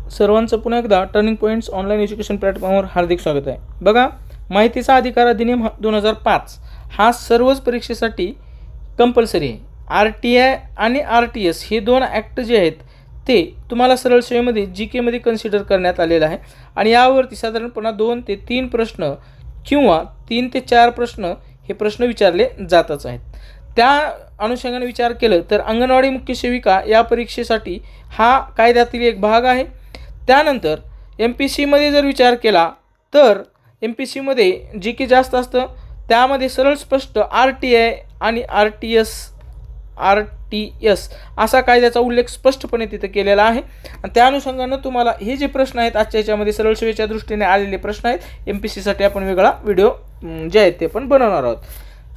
सर्वांचं पुन्हा एकदा टर्निंग पॉईंट्स ऑनलाईन एज्युकेशन प्लॅटफॉर्मवर हार्दिक स्वागत आहे. बघा, माहितीचा अधिकार अधिनियम 2005 हा सर्वच परीक्षेसाठी कंपल्सरी आहे. RTI आणि RTS हे दोन ॲक्ट जे आहेत ते तुम्हाला सरळ सेवेमध्ये GKमध्ये कन्सिडर करण्यात आलेलं आहे आणि यावरती साधारणपणे 2 ते 3 प्रश्न किंवा 3 ते 4 प्रश्न हे प्रश्न विचारले जातच आहेत. त्या अनुषंगाने विचार केलं तर अंगणवाडी मुख्य सेविका या परीक्षेसाठी हा कायद्यातील एक भाग आहे. त्यानंतर MPSCमध्ये जर विचार केला तर MPSCमध्ये GK जास्त असतं, त्यामध्ये सरळ स्पष्ट RTI आणि RTS असा कायद्याचा उल्लेख स्पष्टपणे तिथं केलेला आहे आणि त्या अनुषंगानं तुम्हाला हे जे प्रश्न आहेत आजच्या याच्यामध्ये सरळ सेवेच्या दृष्टीने आलेले प्रश्न आहेत MPSCसाठी आपण वेगळा व्हिडिओ जे आहेत ते पण बनवणार आहोत.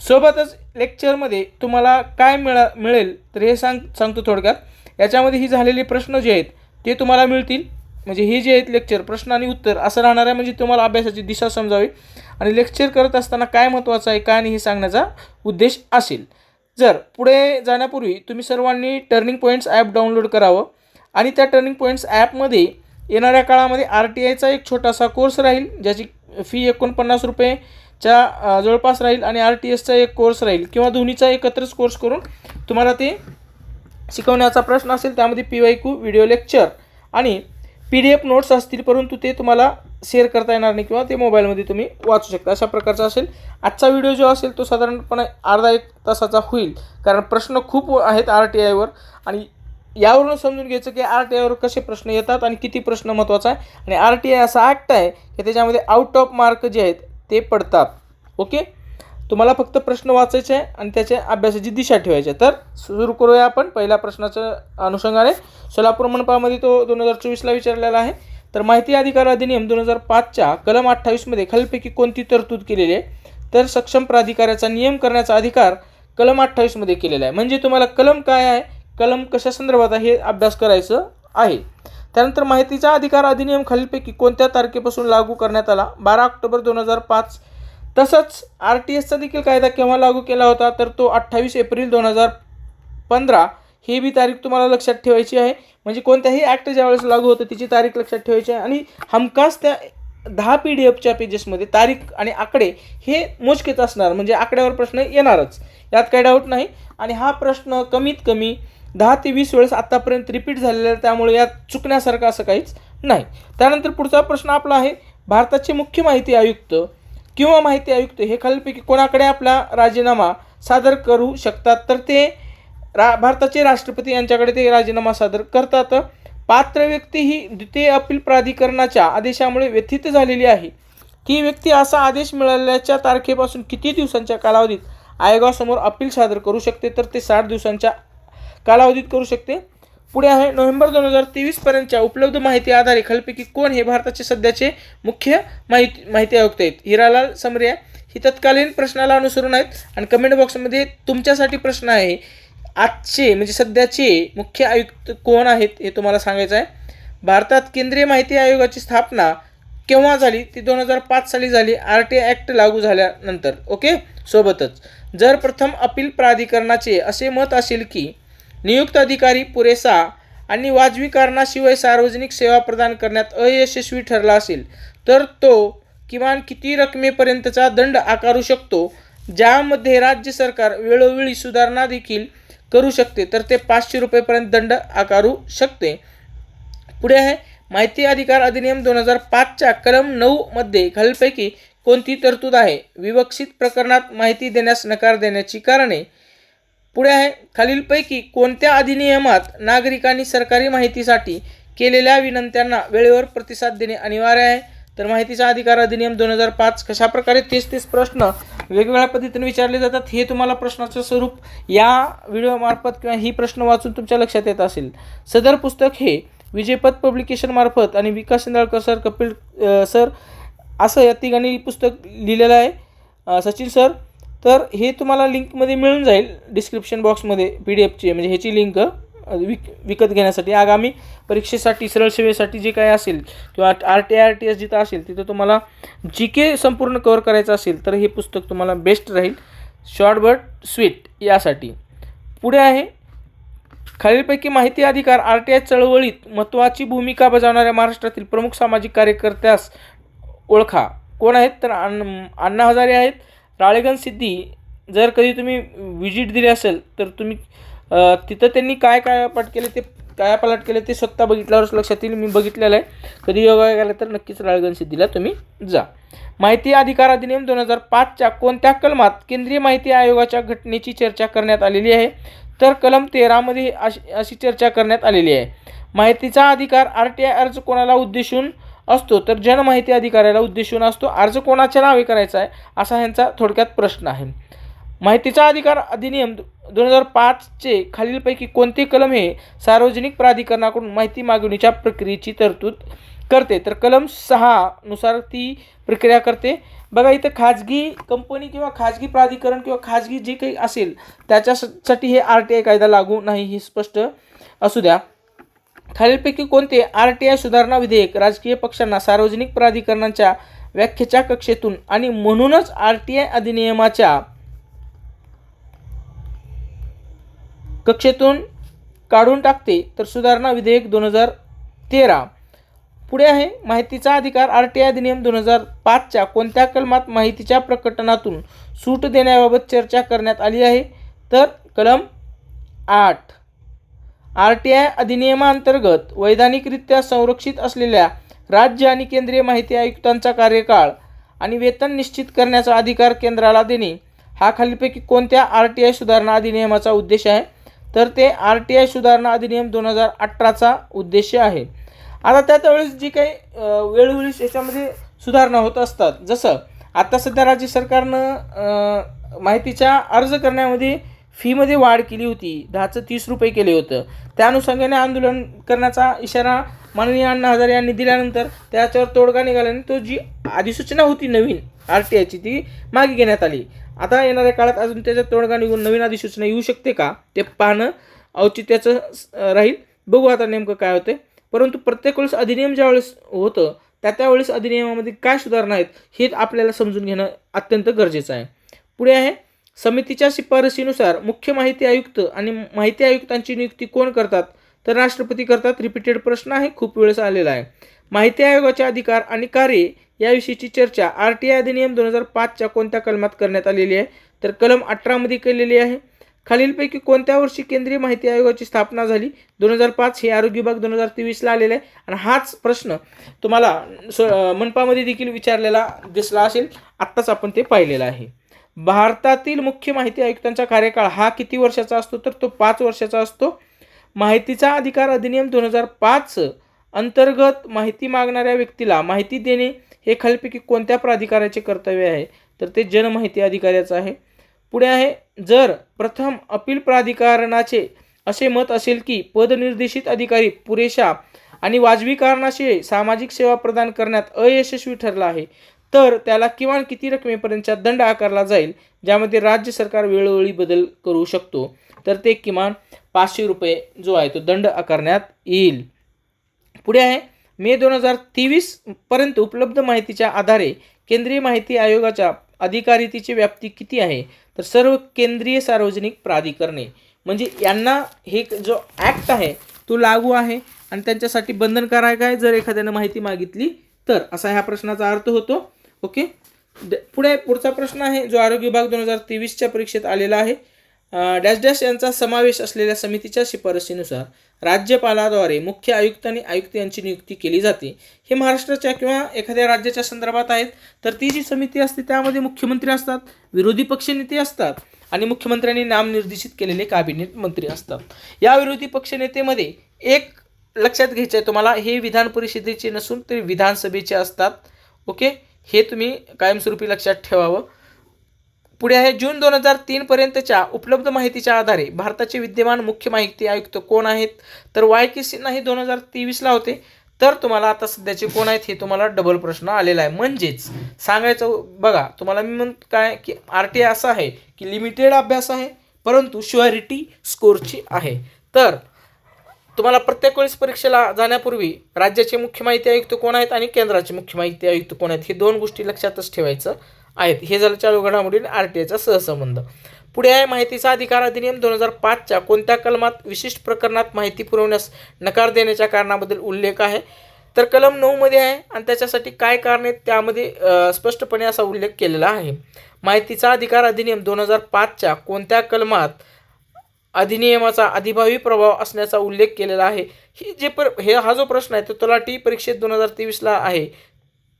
सोबतच लेक्चरमध्ये तुम्हाला काय मिळेल तर हे सांगतो थोडक्यात. याच्यामध्ये ही झालेले प्रश्न जे आहेत ते तुम्हाला मिळतील, म्हणजे हे जे आहेत लेक्चर प्रश्न आणि उत्तर असं राहणार आहे, म्हणजे तुम्हाला अभ्यासाची दिशा समजावी आणि लेक्चर करत असताना काय महत्त्वाचं आहे काय नाही हे सांगण्याचा उद्देश असेल. जर पुढे जाण्यापूर्वी तुम्ही सर्वांनी टर्निंग पॉईंट्स ॲप डाउनलोड करावं आणि त्या टर्निंग पॉईंट्स ॲपमध्ये येणाऱ्या काळामध्ये RTIचा एक छोटासा कोर्स राहील ज्याची फी 49 रुपयेच्या जवळपास राहील आणि RTSचा एक कोर्स राहील किंवा दोन्हीचा एकत्रच कोर्स करून तुम्हाला ते शिकवण्याचा प्रश्न असेल. त्यामध्ये PYQ व्हिडिओ लेक्चर आणि PDF नोट्स असतील, परंतु ते तुम्हाला शेअर करता येणार नाही किंवा ते मोबाईलमध्ये तुम्ही वाचू शकता अशा प्रकारचा असेल. आजचा व्हिडिओ जो असेल तो साधारणपणे अर्धा 1 तासाचा होईल, कारण प्रश्न खूप आहेत RTIवर आणि यावरून समजून घ्यायचं की RTIवर कसे प्रश्न येतात आणि किती प्रश्न महत्त्वाचा आहे. आणि RTI असा ॲक्ट आहे की त्याच्यामध्ये आउट ऑफ मार्क जे आहेत ते पडतात. ओके, तुम्हाला फक्त प्रश्न वाचायचे आहे आणि त्याच्या अभ्यासाची दिशा ठेवायची आहे. तर सुरू करूया आपण पहिल्या प्रश्नाच्या अनुषंगाने. सोलापूर मनपामध्ये तो 2024ला विचारलेला आहे. तर माहिती अधिकार अधिनियम 2005च्या कलम 28मध्ये खालीलपैकी कोणती तरतूद केलेली आहे तर सक्षम प्राधिकाऱ्याचा नियम करण्याचा अधिकार कलम 28मध्ये केलेला आहे. म्हणजे तुम्हाला कलम काय आहे, कलम कशा संदर्भात आहे हे अभ्यास करायचं आहे. त्यानंतर माहितीचा अधिकार अधिनियम खालीलपैकी कोणत्या तारखेपासून लागू करण्यात आला 12 ऑक्टोबर 2005. तसंच RTSचा देखील कायदा केव्हा लागू केला होता तर तो 28 एप्रिल 2015. ही बी तारीख तुम्हाला लक्षात ठेवायची आहे, म्हणजे कोणत्याही ॲक्ट ज्यावेळेस लागू होतं तिची तारीख लक्षात ठेवायची आहे आणि हमखास त्या 10 PDFच्या पेजेसमध्ये तारीख आणि आकडे हे मोजकेच असणार, म्हणजे आकड्यावर प्रश्न येणारच, यात काही डाऊट नाही. आणि हा प्रश्न कमीत कमी 10 ते 20 वेळेस आत्तापर्यंत रिपीट झालेला आहे, त्यामुळे यात चुकण्यासारखं असं काहीच नाही. त्यानंतर पुढचा प्रश्न आपला आहे, भारताचे मुख्य माहिती आयुक्त किंवा माहिती आयुक्त हे खालीलपैकी कोणाकडे आपला राजीनामा सादर करू शकतात तर ते भारताचे राष्ट्रपती यांच्याकडे ते राजीनामा सादर करतात. पात्र व्यक्ती ही द्वितीय अपील प्राधिकरणाच्या आदेशामुळे व्यथित झालेली आहे. ती व्यक्ती असा आदेश मिळाल्याच्या तारखेपासून किती दिवसांच्या कालावधीत आयोगासमोर अपील सादर करू शकते तर ते 60 दिवसांच्या कालावधीत करू शकते. पुढे आहे, नोव्हेंबर 2023 पर्यंतच्या उपलब्ध माहिती आधारे खालीलपैकी कोण हे भारताचे सध्याचे मुख्य माहिती आयुक्त आहेत. हिरालाल समरिया. ही तत्कालीन प्रश्नाला अनुसरून आहेत आणि कमेंट बॉक्समध्ये तुमच्यासाठी प्रश्न आहे, आजचे म्हणजे सध्याचे मुख्य आयुक्त कोण आहेत हे तुम्हाला सांगायचं आहे. भारतात केंद्रीय माहिती आयोगाची स्थापना केव्हा झाली ती 2005 साली झाली, RTI ॲक्ट लागू झाल्यानंतर. ओके, सोबतच जर प्रथम अपील प्राधिकरणाचे असे मत असेल की नियुक्त अधिकारी पुरेसा आणि वाजवी कारणाशिवाय सार्वजनिक सेवा प्रदान करण्यात अयशस्वी ठरला असेल तर तो किमान किती रकमेपर्यंतचा दंड आकारू शकतो, ज्यामध्ये राज्य सरकार वेळोवेळी सुधारणा देखील करू शकते तर ते 500 रुपयेपर्यंत दंड आकारू शकते. पुढे आहे, माहिती अधिकार अधिनियम 2005च्या कलम 9 मध्ये खालीलपैकी कोणती तरतूद आहे, विवक्षित प्रकरणात माहिती देण्यास नकार देण्याची कारणे. पुढे आहे, खालीलपैकी कोणत्या अधिनियमात नागरिकांनी सरकारी माहितीसाठी केलेल्या विनंत्यांना वेळेवर प्रतिसाद देणे अनिवार्य आहे तर माहितीचा अधिकार अधिनियम 2005. कशाप्रकारे तेच प्रश्न वेगवेगळ्या पद्धतीने विचारले जातात हे तुम्हाला प्रश्नाचं स्वरूप या व्हिडिओमार्फत किंवा ही प्रश्न वाचून तुमच्या लक्षात येत असेल. सदर पुस्तक हे विजयपथ पब्लिकेशन मार्फत आणि विकास इंदाळकर सर, कपिल सर असं या तिघांनी पुस्तक लिहिलेलं आहे, सचिन सर. तर हे तुम्हाला लिंकमध्ये मिळून जाईल डिस्क्रिप्शन बॉक्समध्ये PDFची, म्हणजे ह्याची लिंक विकत घेण्यासाठी. आगामी परीक्षेसाठी सरळ सेवेसाठी जे काय असेल किंवा RTI RTS जिथं असेल तिथं तुम्हाला GK संपूर्ण कव्हर करायचं असेल तर हे पुस्तक तुम्हाला बेस्ट राहील, शॉर्ट बट स्वीट यासाठी. पुढे आहे, खालीलपैकी माहिती अधिकार RTI चळवळीत महत्त्वाची भूमिका बजावणाऱ्या महाराष्ट्रातील प्रमुख सामाजिक कार्यकर्त्यास ओळखा. कोण आहेत? तर अण्णा हजारे आहेत. राळेगण सिद्धी जर कधी तुम्ही व्हिजिट दिली असेल तर तुम्ही तिथं त्यांनी काय काय पाठ केले ते काय पालट केले ते स्वतः बघितल्यावरच लक्षात येईल. मी बघितलेलं आहे. कधी योगा केला तर नक्कीच राळेगण सिद्धीला तुम्ही जा. माहिती अधिकार अधिनियम 2005च्या कोणत्या कलमात केंद्रीय माहिती आयोगाच्या घटनेची चर्चा करण्यात आलेली आहे? तर कलम 13मध्ये अशी चर्चा करण्यात आलेली आहे. माहितीचा अधिकार RTI अर्ज कोणाला उद्देशून असतो? तर जनमाहिती अधिकाऱ्याला उद्देशून असतो. अर्ज कोणाच्या नावे करायचा आहे असा ह्यांचा थोडक्यात प्रश्न आहे. माहितीचा अधिकार अधिनियम 2005चे खालीलपैकी कोणते कलम हे सार्वजनिक प्राधिकरणाकडून माहिती मागवणीच्या प्रक्रियेची तरतूद करते? तर कलम 6 नुसार ती प्रक्रिया करते. बघा इथं खाजगी कंपनी किंवा खाजगी प्राधिकरण किंवा खाजगी जे काही असेल त्याच्यासाठी हे RTI कायदा लागू नाही हे स्पष्ट असू द्या. खालीलपैकी कोणते RTI सुधारणा विधेयक राजकीय पक्षांना सार्वजनिक प्राधिकरणांच्या व्याख्येच्या कक्षेतून आणि म्हणूनच RTI अधिनियमाच्या कक्षेतून काढून टाकते? तर सुधारणा विधेयक 2013. पुढे आहे माहितीचा अधिकार RTI अधिनियम 2005च्या कोणत्या कलमात माहितीच्या प्रकटनातून सूट देण्याबाबत चर्चा करण्यात आली आहे? तर कलम 8. RTI अधिनियमांतर्गत वैधानिकरित्या संरक्षित असलेल्या राज्य आणि केंद्रीय माहिती आयुक्तांचा कार्यकाळ आणि वेतन निश्चित करण्याचा अधिकार केंद्राला देणे हा खालीलपैकी कोणत्या RTI सुधारणा अधिनियमाचा उद्देश आहे? तर ते RTI सुधारणा अधिनियम 2018चा उद्देश आहे. आता त्यावेळेस जी काही वेळोवेळी याच्यामध्ये सुधारणा होत असतात, जसं आता सध्या राज्य सरकारनं माहितीच्या अर्ज करण्यामध्ये फीमध्ये वाढ केली होती. 10चं 30 रुपये केले होतं. त्या अनुषंगाने आंदोलन करण्याचा इशारा माननीय अण्णा हजारे यांनी दिल्यानंतर त्याच्यावर तोडगा निघाल्याने तो जी अधिसूचना होती नवीन RTIची ती मागे घेण्यात आली. आता येणाऱ्या काळात अजून त्याच्यात तोडगा निघून नवीन अधिसूचना येऊ शकते का ते पाहणं औचित्याचं राहील. बघू आता नेमकं काय होतं. परंतु प्रत्येक वेळेस अधिनियम ज्यावेळेस होतं त्यावेळेस अधिनियमामध्ये काय सुधारणा आहेत हे आपल्याला समजून घेणं अत्यंत गरजेचं आहे. पुढे आहे समितीच्या शिफारशीनुसार मुख्य माहिती आयुक्त आणि माहिती आयुक्तांची नियुक्ती कोण करतात? तर राष्ट्रपती करतात. रिपीटेड प्रश्न आहे, खूप वेळेस आलेला आहे. माहिती आयोगाचे अधिकार आणि कार्ये याविषयीची चर्चा RTI अधिनियम 2005च्या कोणत्या कलमात करण्यात आलेली आहे? तर कलम 18मध्ये केलेली आहे. खालीलपैकी कोणत्या वर्षी केंद्रीय माहिती आयोगाची स्थापना झाली? 2005. हे आरोग्य विभाग 2023ला आलेला आहे. आणि हाच प्रश्न तुम्हाला मनपामध्ये देखील विचारलेला दिसला असेल. आत्ताच आपण ते पाहिलेलं आहे. भारतातील मुख्य माहिती आयुक्तांचा कार्यकाळ हा किती वर्षाचा असतो? तर तो 5 वर्षाचा असतो. माहितीचा अधिकार अधिनियम 2005 अंतर्गत माहिती मागणाऱ्या व्यक्तीला माहिती देणे हे खालीलपैकी कोणत्या प्राधिकाराचे कर्तव्य आहे? तर ते जनमाहिती अधिकाऱ्याचं आहे. पुढे आहे जर प्रथम अपील प्राधिकरणाचे असे मत असेल की पदनिर्देशित अधिकारी पुरेशा आणि वाजवी कारणाशिवाय सामाजिक सेवा प्रदान करण्यात अयशस्वी ठरला आहे तर त्याला किमान किती रकमेपर्यंतचा दंड आकारला जाईल ज्यामध्ये राज्य सरकार वेळोवेळी बदल करू शकतो? तर ते किमान 500 रुपये जो आहे तो दंड आकारण्यात येईल. पुढे आहे मे 2023 पर्यंत उपलब्ध माहितीच्या आधारे केंद्रीय माहिती आयोगाच्या अधिकारितेची व्याप्ती किती आहे? तर सर्व केंद्रीय सार्वजनिक प्राधिकरणे म्हणजे यांना हे जो ॲक्ट आहे तो लागू आहे आणि त्यांच्यासाठी बंधनकारक आहे जर एखाद्यानं माहिती मागितली तर, असा ह्या प्रश्नाचा अर्थ होतो. ओके. पुढचा प्रश्न आहे जो आरोग्य विभाग 2023च्या परीक्षेत आलेला आहे. डॅश डॅश यांचा समावेश असलेल्या समितीच्या शिफारशीनुसार राज्यपालाद्वारे मुख्य आयुक्त आणि आयुक्त यांची नियुक्ती केली जाते. हे महाराष्ट्राच्या किंवा एखाद्या राज्याच्या संदर्भात आहेत. तर ती जी समिती असते त्यामध्ये मुख्यमंत्री असतात, विरोधी पक्षनेते असतात आणि मुख्यमंत्र्यांनी नामनिर्देशित केलेले कॅबिनेट मंत्री असतात. या विरोधी पक्षनेतेमध्ये एक लक्षात घ्यायचं आहे तुम्हाला, हे विधान परिषदेचे नसून ते विधानसभेचे असतात. ओके, हे तुम्ही कायमस्वरूपी लक्षात ठेवावं. पुढे आहे जून 2003 पर्यंतच्या उपलब्ध माहितीच्या आधारे भारताचे विद्यमान मुख्य माहिती आयुक्त कोण आहेत? तर YK सिन्हा हे 2023ला होते. तर तुम्हाला आता सध्याचे कोण आहेत हे तुम्हाला डबल प्रश्न आलेला आहे. म्हणजेच सांगायचं बघा तुम्हाला मी म्हणतो काय की RTI असा आहे की लिमिटेड अभ्यास आहे परंतु श्युअरिटी स्कोरची आहे. तर तुम्हाला प्रत्येक वेळेस परीक्षेला जाण्यापूर्वी राज्याचे मुख्य माहिती आयुक्त कोण आहेत आणि केंद्राचे मुख्य माहिती आयुक्त कोण आहेत हे दोन गोष्टी लक्षातच ठेवायचं आहेत. हे झालं चालू घडामोडी RTIचा सहसंबंध. पुढे आहे माहितीचा अधिकार अधिनियम 2005च्या कोणत्या कलमात विशिष्ट प्रकरणात माहिती पुरवण्यास नकार देण्याच्या कारणाबद्दल उल्लेख आहे? तर कलम 9 मध्ये आहे आणि त्याच्यासाठी काय कारण आहेत त्यामध्ये स्पष्टपणे असा उल्लेख केलेला आहे. माहितीचा अधिकार अधिनियम 2005च्या कोणत्या कलमात अधिनियमाचा अधिभावी प्रभाव असण्याचा उल्लेख केलेला आहे? हा जो प्रश्न आहे तो तलाठी परीक्षेत 2023ला आहे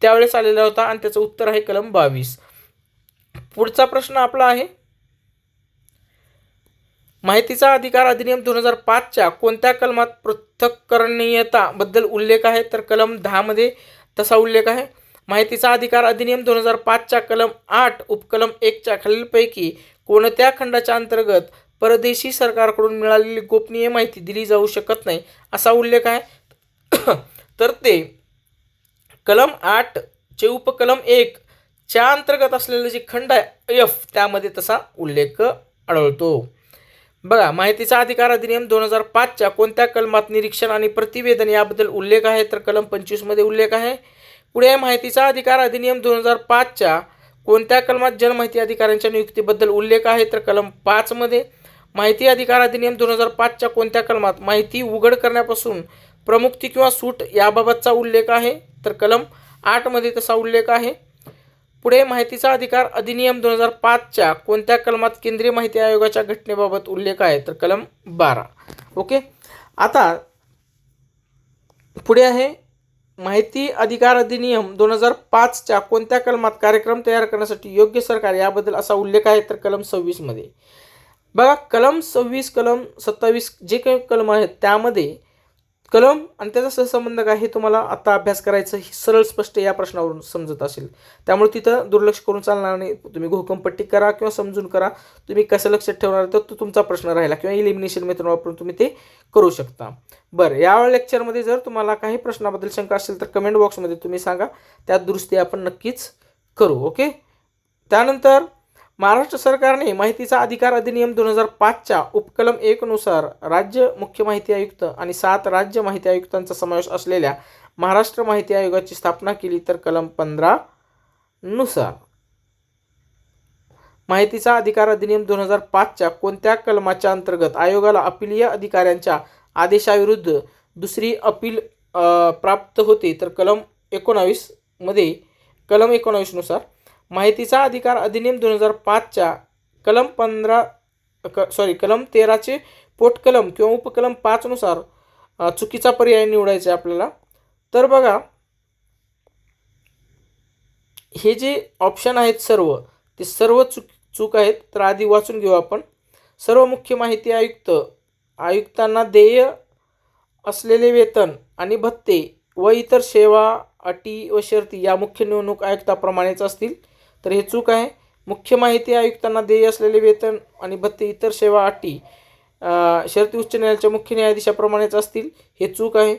त्यावेळेस आलेला होता आणि त्याचं उत्तर आहे कलम 22. पुढचा प्रश्न आपला आहे माहितीचा अधिकार अधिनियम 2005च्या कोणत्या कलमात पृथक्करणीयता बद्दल उल्लेख आहे? तर कलम 10 मध्ये तसा उल्लेख आहे. माहितीचा अधिकार अधिनियम 2005च्या कलम 8 उपकलम 1च्या खालीलपैकी कोणत्या खंडाच्या अंतर्गत परदेशी सरकारकडून मिळालेली गोपनीय माहिती दिली जाऊ शकत नाही असा उल्लेख आहे? तर ते कलम 8 चे उपकलम 1 च्या अंतर्गत असलेले जे खंड आहे F त्यामध्ये तसा उल्लेख आढळतो. बघा माहितीचा अधिकार अधिनियम 2005च्या कोणत्या कलमात निरीक्षण आणि प्रतिवेदन याबद्दल उल्लेख आहे? तर कलम 25 मध्ये उल्लेख आहे. पुढे माहितीचा अधिकार अधिनियम 2005च्या कोणत्या कलमात जनमाहिती अधिकाऱ्यांच्या नियुक्तीबद्दल उल्लेख आहे? तर कलम 5 मध्ये. माहिती अधिकार अधिनियम 2005च्या कोणत्या कलमात माहिती उघड करण्यापासून प्रमुक्ती किंवा सूट याबाबतचा उल्लेख आहे? तर कलम 8 मध्ये तसा उल्लेख आहे. पुढे माहितीचा अधिकार अधिनियम 2005च्या कोणत्या कलमात केंद्रीय माहिती आयोगाच्या घटनेबाबत उल्लेख आहे? तर कलम 12. ओके. आता पुढे आहे माहिती अधिकार अधिनियम 2005च्या कोणत्या कलमात कार्यक्रम तयार करण्यासाठी योग्य सरकार याबद्दल असा उल्लेख आहे? तर कलम 26 मध्ये. बघा कलम 26 कलम 27 जे काही कलम आहेत त्यामध्ये कलम आणि त्याचा सहसंबंध काय हे तुम्हाला आता अभ्यास करायचं सरळ स्पष्ट या प्रश्नावरून समजत असेल त्यामुळे तिथं दुर्लक्ष करून चालणार नाही. तुम्ही घोकमपट्टी करा किंवा समजून करा. तुम्ही कसं लक्षात ठेवणार तर तो तुमचा प्रश्न राहिला किंवा इलिमिनेशन मेथड वापरून तुम्ही ते करू शकता. बरं या लेक्चरमध्ये जर तुम्हाला काही प्रश्नाबद्दल शंका असेल तर कमेंट बॉक्समध्ये तुम्ही सांगा. त्यात दुरुस्ती आपण नक्कीच करू. ओके. त्यानंतर महाराष्ट्र सरकारने माहितीचा अधिकार अधिनियम 2005च्या उपकलम 1 नुसार राज्य मुख्य माहिती आयुक्त आणि 7 राज्य माहिती आयुक्तांचा समावेश असलेल्या महाराष्ट्र माहिती आयोगाची स्थापना केली. तर कलम 15 नुसार. माहितीचा अधिकार अधिनियम 2005च्या कोणत्या कलमाच्या अंतर्गत आयोगाला अपीलीय अधिकाऱ्यांच्या आदेशाविरुद्ध दुसरी अपील प्राप्त होते? तर कलम 19 मध्ये. कलम 19 नुसार. माहितीचा अधिकार अधिनियम 2005च्या कलम 13चे पोटकलम किंवा उपकलम 5 नुसार चुकीचा पर्याय निवडायचा आपल्याला. तर बघा हे जे ऑप्शन आहेत सर्व ते सर्व चूक आहेत. तर आधी वाचून घेऊ आपण. सर्व मुख्य माहिती आयुक्तांना देय असलेले वेतन आणि भत्ते व इतर सेवा अटी व शर्ती या मुख्य निवडणूक आयुक्ताप्रमाणेच असतील. तर हे चूक आहे. मुख्य माहिती आयुक्तांना देय असलेले वेतन आणि भत्ते इतर सेवा अटी शर्ती उच्च न्यायालयाच्या मुख्य न्यायाधीशाप्रमाणेच असतील. हे चूक आहे.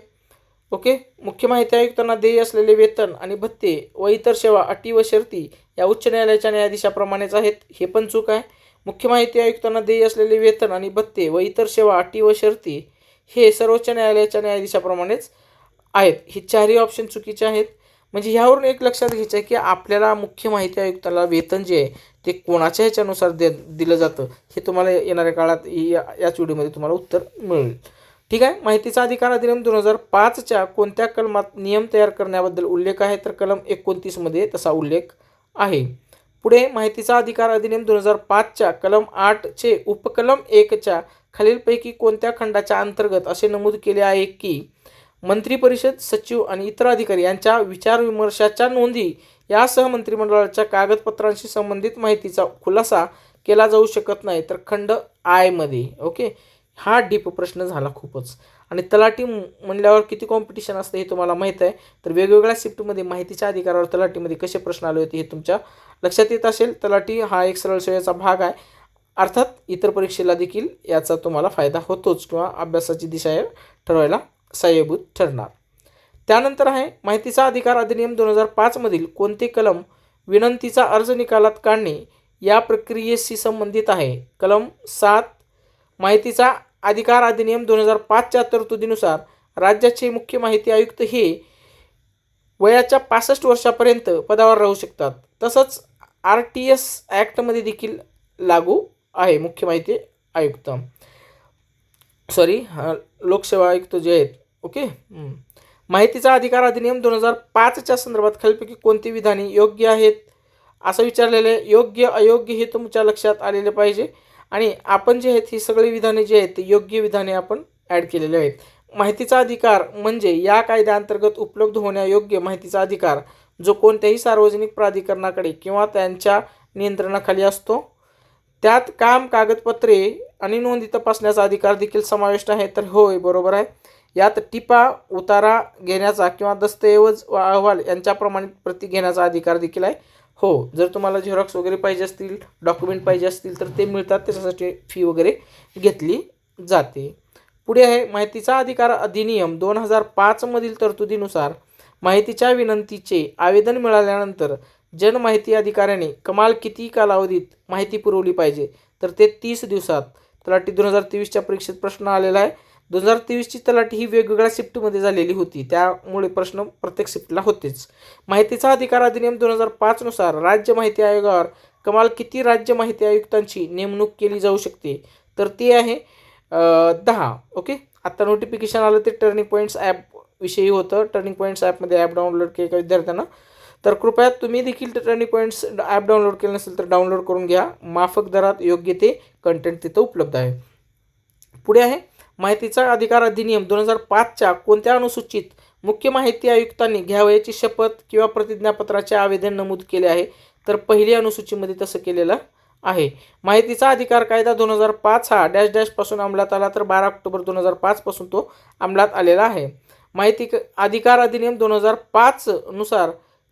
ओके. मुख्य माहिती आयुक्तांना देय असलेले वेतन आणि भत्ते व इतर सेवा अटी व शर्ती या उच्च न्यायालयाच्या न्यायाधीशाप्रमाणेच आहेत. हे पण चूक आहे. मुख्य माहिती आयुक्तांना देय असलेले वेतन आणि भत्ते व इतर सेवा अटी व शर्ती हे सर्वोच्च न्यायालयाच्या न्यायाधीशाप्रमाणेच आहेत. हे चारही ऑप्शन चुकीचे आहेत. म्हणजे ह्यावरून एक लक्षात घ्यायचं आहे की आपल्याला मुख्य माहिती आयुक्ताला वेतन जे आहे ते कोणाच्या ह्याच्यानुसार दिलं जातं हे तुम्हाला येणाऱ्या काळात याच व्हिडिओमध्ये तुम्हाला उत्तर मिळेल. ठीक आहे. माहितीचा अधिकार अधिनियम 2005च्या कोणत्या कलमात नियम तयार करण्याबद्दल उल्लेख आहे? तर कलम 29 मध्ये तसा उल्लेख आहे. पुढे माहितीचा अधिकार अधिनियम 2005च्या कलम 8 चे उपकलम 1च्या खालीलपैकी कोणत्या खंडाच्या अंतर्गत असे नमूद केले आहे की मंत्रिपरिषद सचिव आणि इतर अधिकारी यांच्या विचारविमर्शाच्या नोंदी यासह मंत्रिमंडळाच्या कागदपत्रांशी संबंधित माहितीचा खुलासा केला जाऊ शकत नाही. तर खंड आय मध्ये. ओके. हा डीप प्रश्न झाला खूपच. आणि तलाठी म्हणल्यावर किती कॉम्पिटिशन असतं हे तुम्हाला माहीत आहे. तर वेगवेगळ्या शिफ्टमध्ये माहितीच्या अधिकारावर तलाठीमध्ये कसे प्रश्न आले होते हे तुमच्या लक्षात येत असेल. तलाठी हा एक सरळ सेवेचा भाग आहे. अर्थात इतर परीक्षेला देखील याचा तुम्हाला फायदा होतोच किंवा अभ्यासाची दिशा ठरवायला सहाय्यभूत ठरणार. त्यानंतर आहे माहितीचा अधिकार अधिनियम 2005 मधील कोणते कलम विनंतीचा अर्ज निकालात काढणे या प्रक्रियेशी संबंधित आहे? कलम 7. माहितीचा अधिकार अधिनियम 2005च्या तरतुदीनुसार राज्याचे मुख्य माहिती आयुक्त हे वयाच्या 65 वर्षापर्यंत पदावर राहू शकतात. तसंच RTS ॲक्टमध्ये देखील लागू आहे मुख्य माहिती आयुक्त, सॉरी लोकसेवा आयुक्त जे आहेत. ओके. माहितीचा अधिकार अधिनियम 2005च्या संदर्भात खालीलपैकी कोणती विधाने योग्य आहेत असं विचारलेले. योग्य अयोग्य हे तुमच्या लक्षात आलेले पाहिजे. आणि आपण जे आहेत ही सगळी विधाने जे आहेत ते योग्य विधाने आपण ॲड केलेले आहेत. माहितीचा अधिकार म्हणजे या कायद्याअंतर्गत उपलब्ध होण्यायोग्य माहितीचा अधिकार जो कोणत्याही सार्वजनिक प्राधिकरणाकडे किंवा त्यांच्या नियंत्रणाखाली असतो. त्यात काम, कागदपत्रे आणि नोंदी तपासण्याचा अधिकार देखील समाविष्ट आहे. तर होय, बरोबर आहे. यात टिपा, उतारा घेण्याचा किंवा दस्तऐवज व अहवाल यांच्या प्रमाणित प्रती घेण्याचा अधिकार देखील आहे. हो, जर तुम्हाला झेरॉक्स वगैरे पाहिजे असतील, डॉक्युमेंट पाहिजे असतील तर ते मिळतात, त्याच्यासाठी फी वगैरे घेतली जाते. पुढे आहे माहितीचा अधिकार अधिनियम 2005 मधील तरतुदीनुसार माहितीच्या विनंतीचे आवेदन मिळाल्यानंतर जनमाहिती अधिकाऱ्याने कमाल किती कालावधीत माहिती पुरवली पाहिजे. तर ते 30 दिवसात. तलाठी 2023च्या परीक्षेत प्रश्न आलेला आहे. 2023ची तलाठी ही वेगवेगळ्या शिफ्टमध्ये झालेली होती, त्यामुळे प्रश्न प्रत्येक शिफ्टला होतेच. माहितीचा अधिकार अधिनियम 2005 नुसार राज्य माहिती आयोगावर कमाल किती राज्य माहिती आयुक्तांची नेमणूक केली जाऊ शकते. तर ती आहे 10. ओके. आता नोटिफिकेशन आलं ते टर्निंग पॉईंट्स ॲप विषयी होतं. टर्निंग पॉईंट्स ॲपमध्ये ॲप डाउनलोड केले का विद्यार्थ्यांना, तर कृपया तुम्ही देखील टर्निंग पॉईंट्स ॲप डाउनलोड केलं नसेल तर डाउनलोड करून घ्या. माफक दरात योग्य ते कंटेंट तिथं उपलब्ध आहे. पुढे आहे माहितीचा अधिकार अधिनियम 2005च्या कोणत्या अनुसूचित मुख्य माहिती आयुक्तांनी घ्यावयाची शपथ किंवा प्रतिज्ञापत्राचे आवेदन नमूद केले आहे. तर पहिली अनुसूचीमध्ये तसं केलेलं आहे. माहितीचा अधिकार कायदा 2005 हा डॅश डॅश पासून अंमलात आला, तर 12 ऑक्टोबर 2005 पासून तो अंमलात आलेला आहे. माहिती अधिकार अधिनियम 2005 नुसार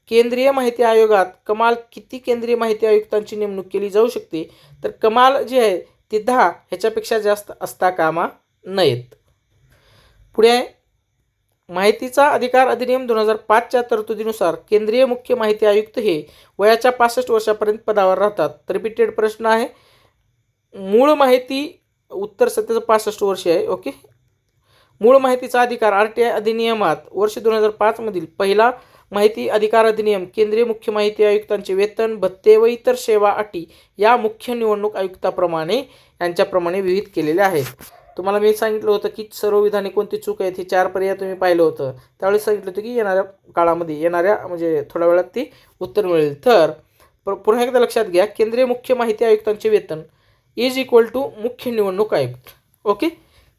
केंद्रीय माहिती आयोगात कमाल किती केंद्रीय माहिती आयुक्तांची नेमणूक केली जाऊ शकते. तर कमाल जे आहे ते 10, ह्याच्यापेक्षा जास्त असता कामा नयेत. पुढे आहे माहितीचा अधिकार अधिनियम 2005च्या तरतुदीनुसार केंद्रीय मुख्य माहिती आयुक्त हे वयाच्या 65 वर्षापर्यंत पदावर राहतात. तर रिपीटेड प्रश्न आहे. मूळ माहिती उत्तर सत्याचं 65 वर्ष आहे. ओके. मूळ माहितीचा अधिकार RTI अधिनियमात वर्ष 2005 मधील पहिला माहिती अधिकार अधिनियम केंद्रीय मुख्य माहिती आयुक्तांचे वेतन, भत्ते व इतर सेवा अटी या मुख्य निवडणूक आयुक्ताप्रमाणे यांच्याप्रमाणे विहित केलेले आहेत. तुम्हाला मी सांगितलं होतं की सर्व विधाने कोणती चूक आहेत, हे 4 पर्याय तुम्ही पाहिलं होतं. त्यावेळेस सांगितलं होतं की येणाऱ्या काळामध्ये म्हणजे थोड्या वेळात ती उत्तर मिळेल. तर पुन्हा एकदा लक्षात घ्या, केंद्रीय मुख्य माहिती आयुक्तांचे वेतन इज इक्वल टू मुख्य निवडणूक आयुक्त. ओके.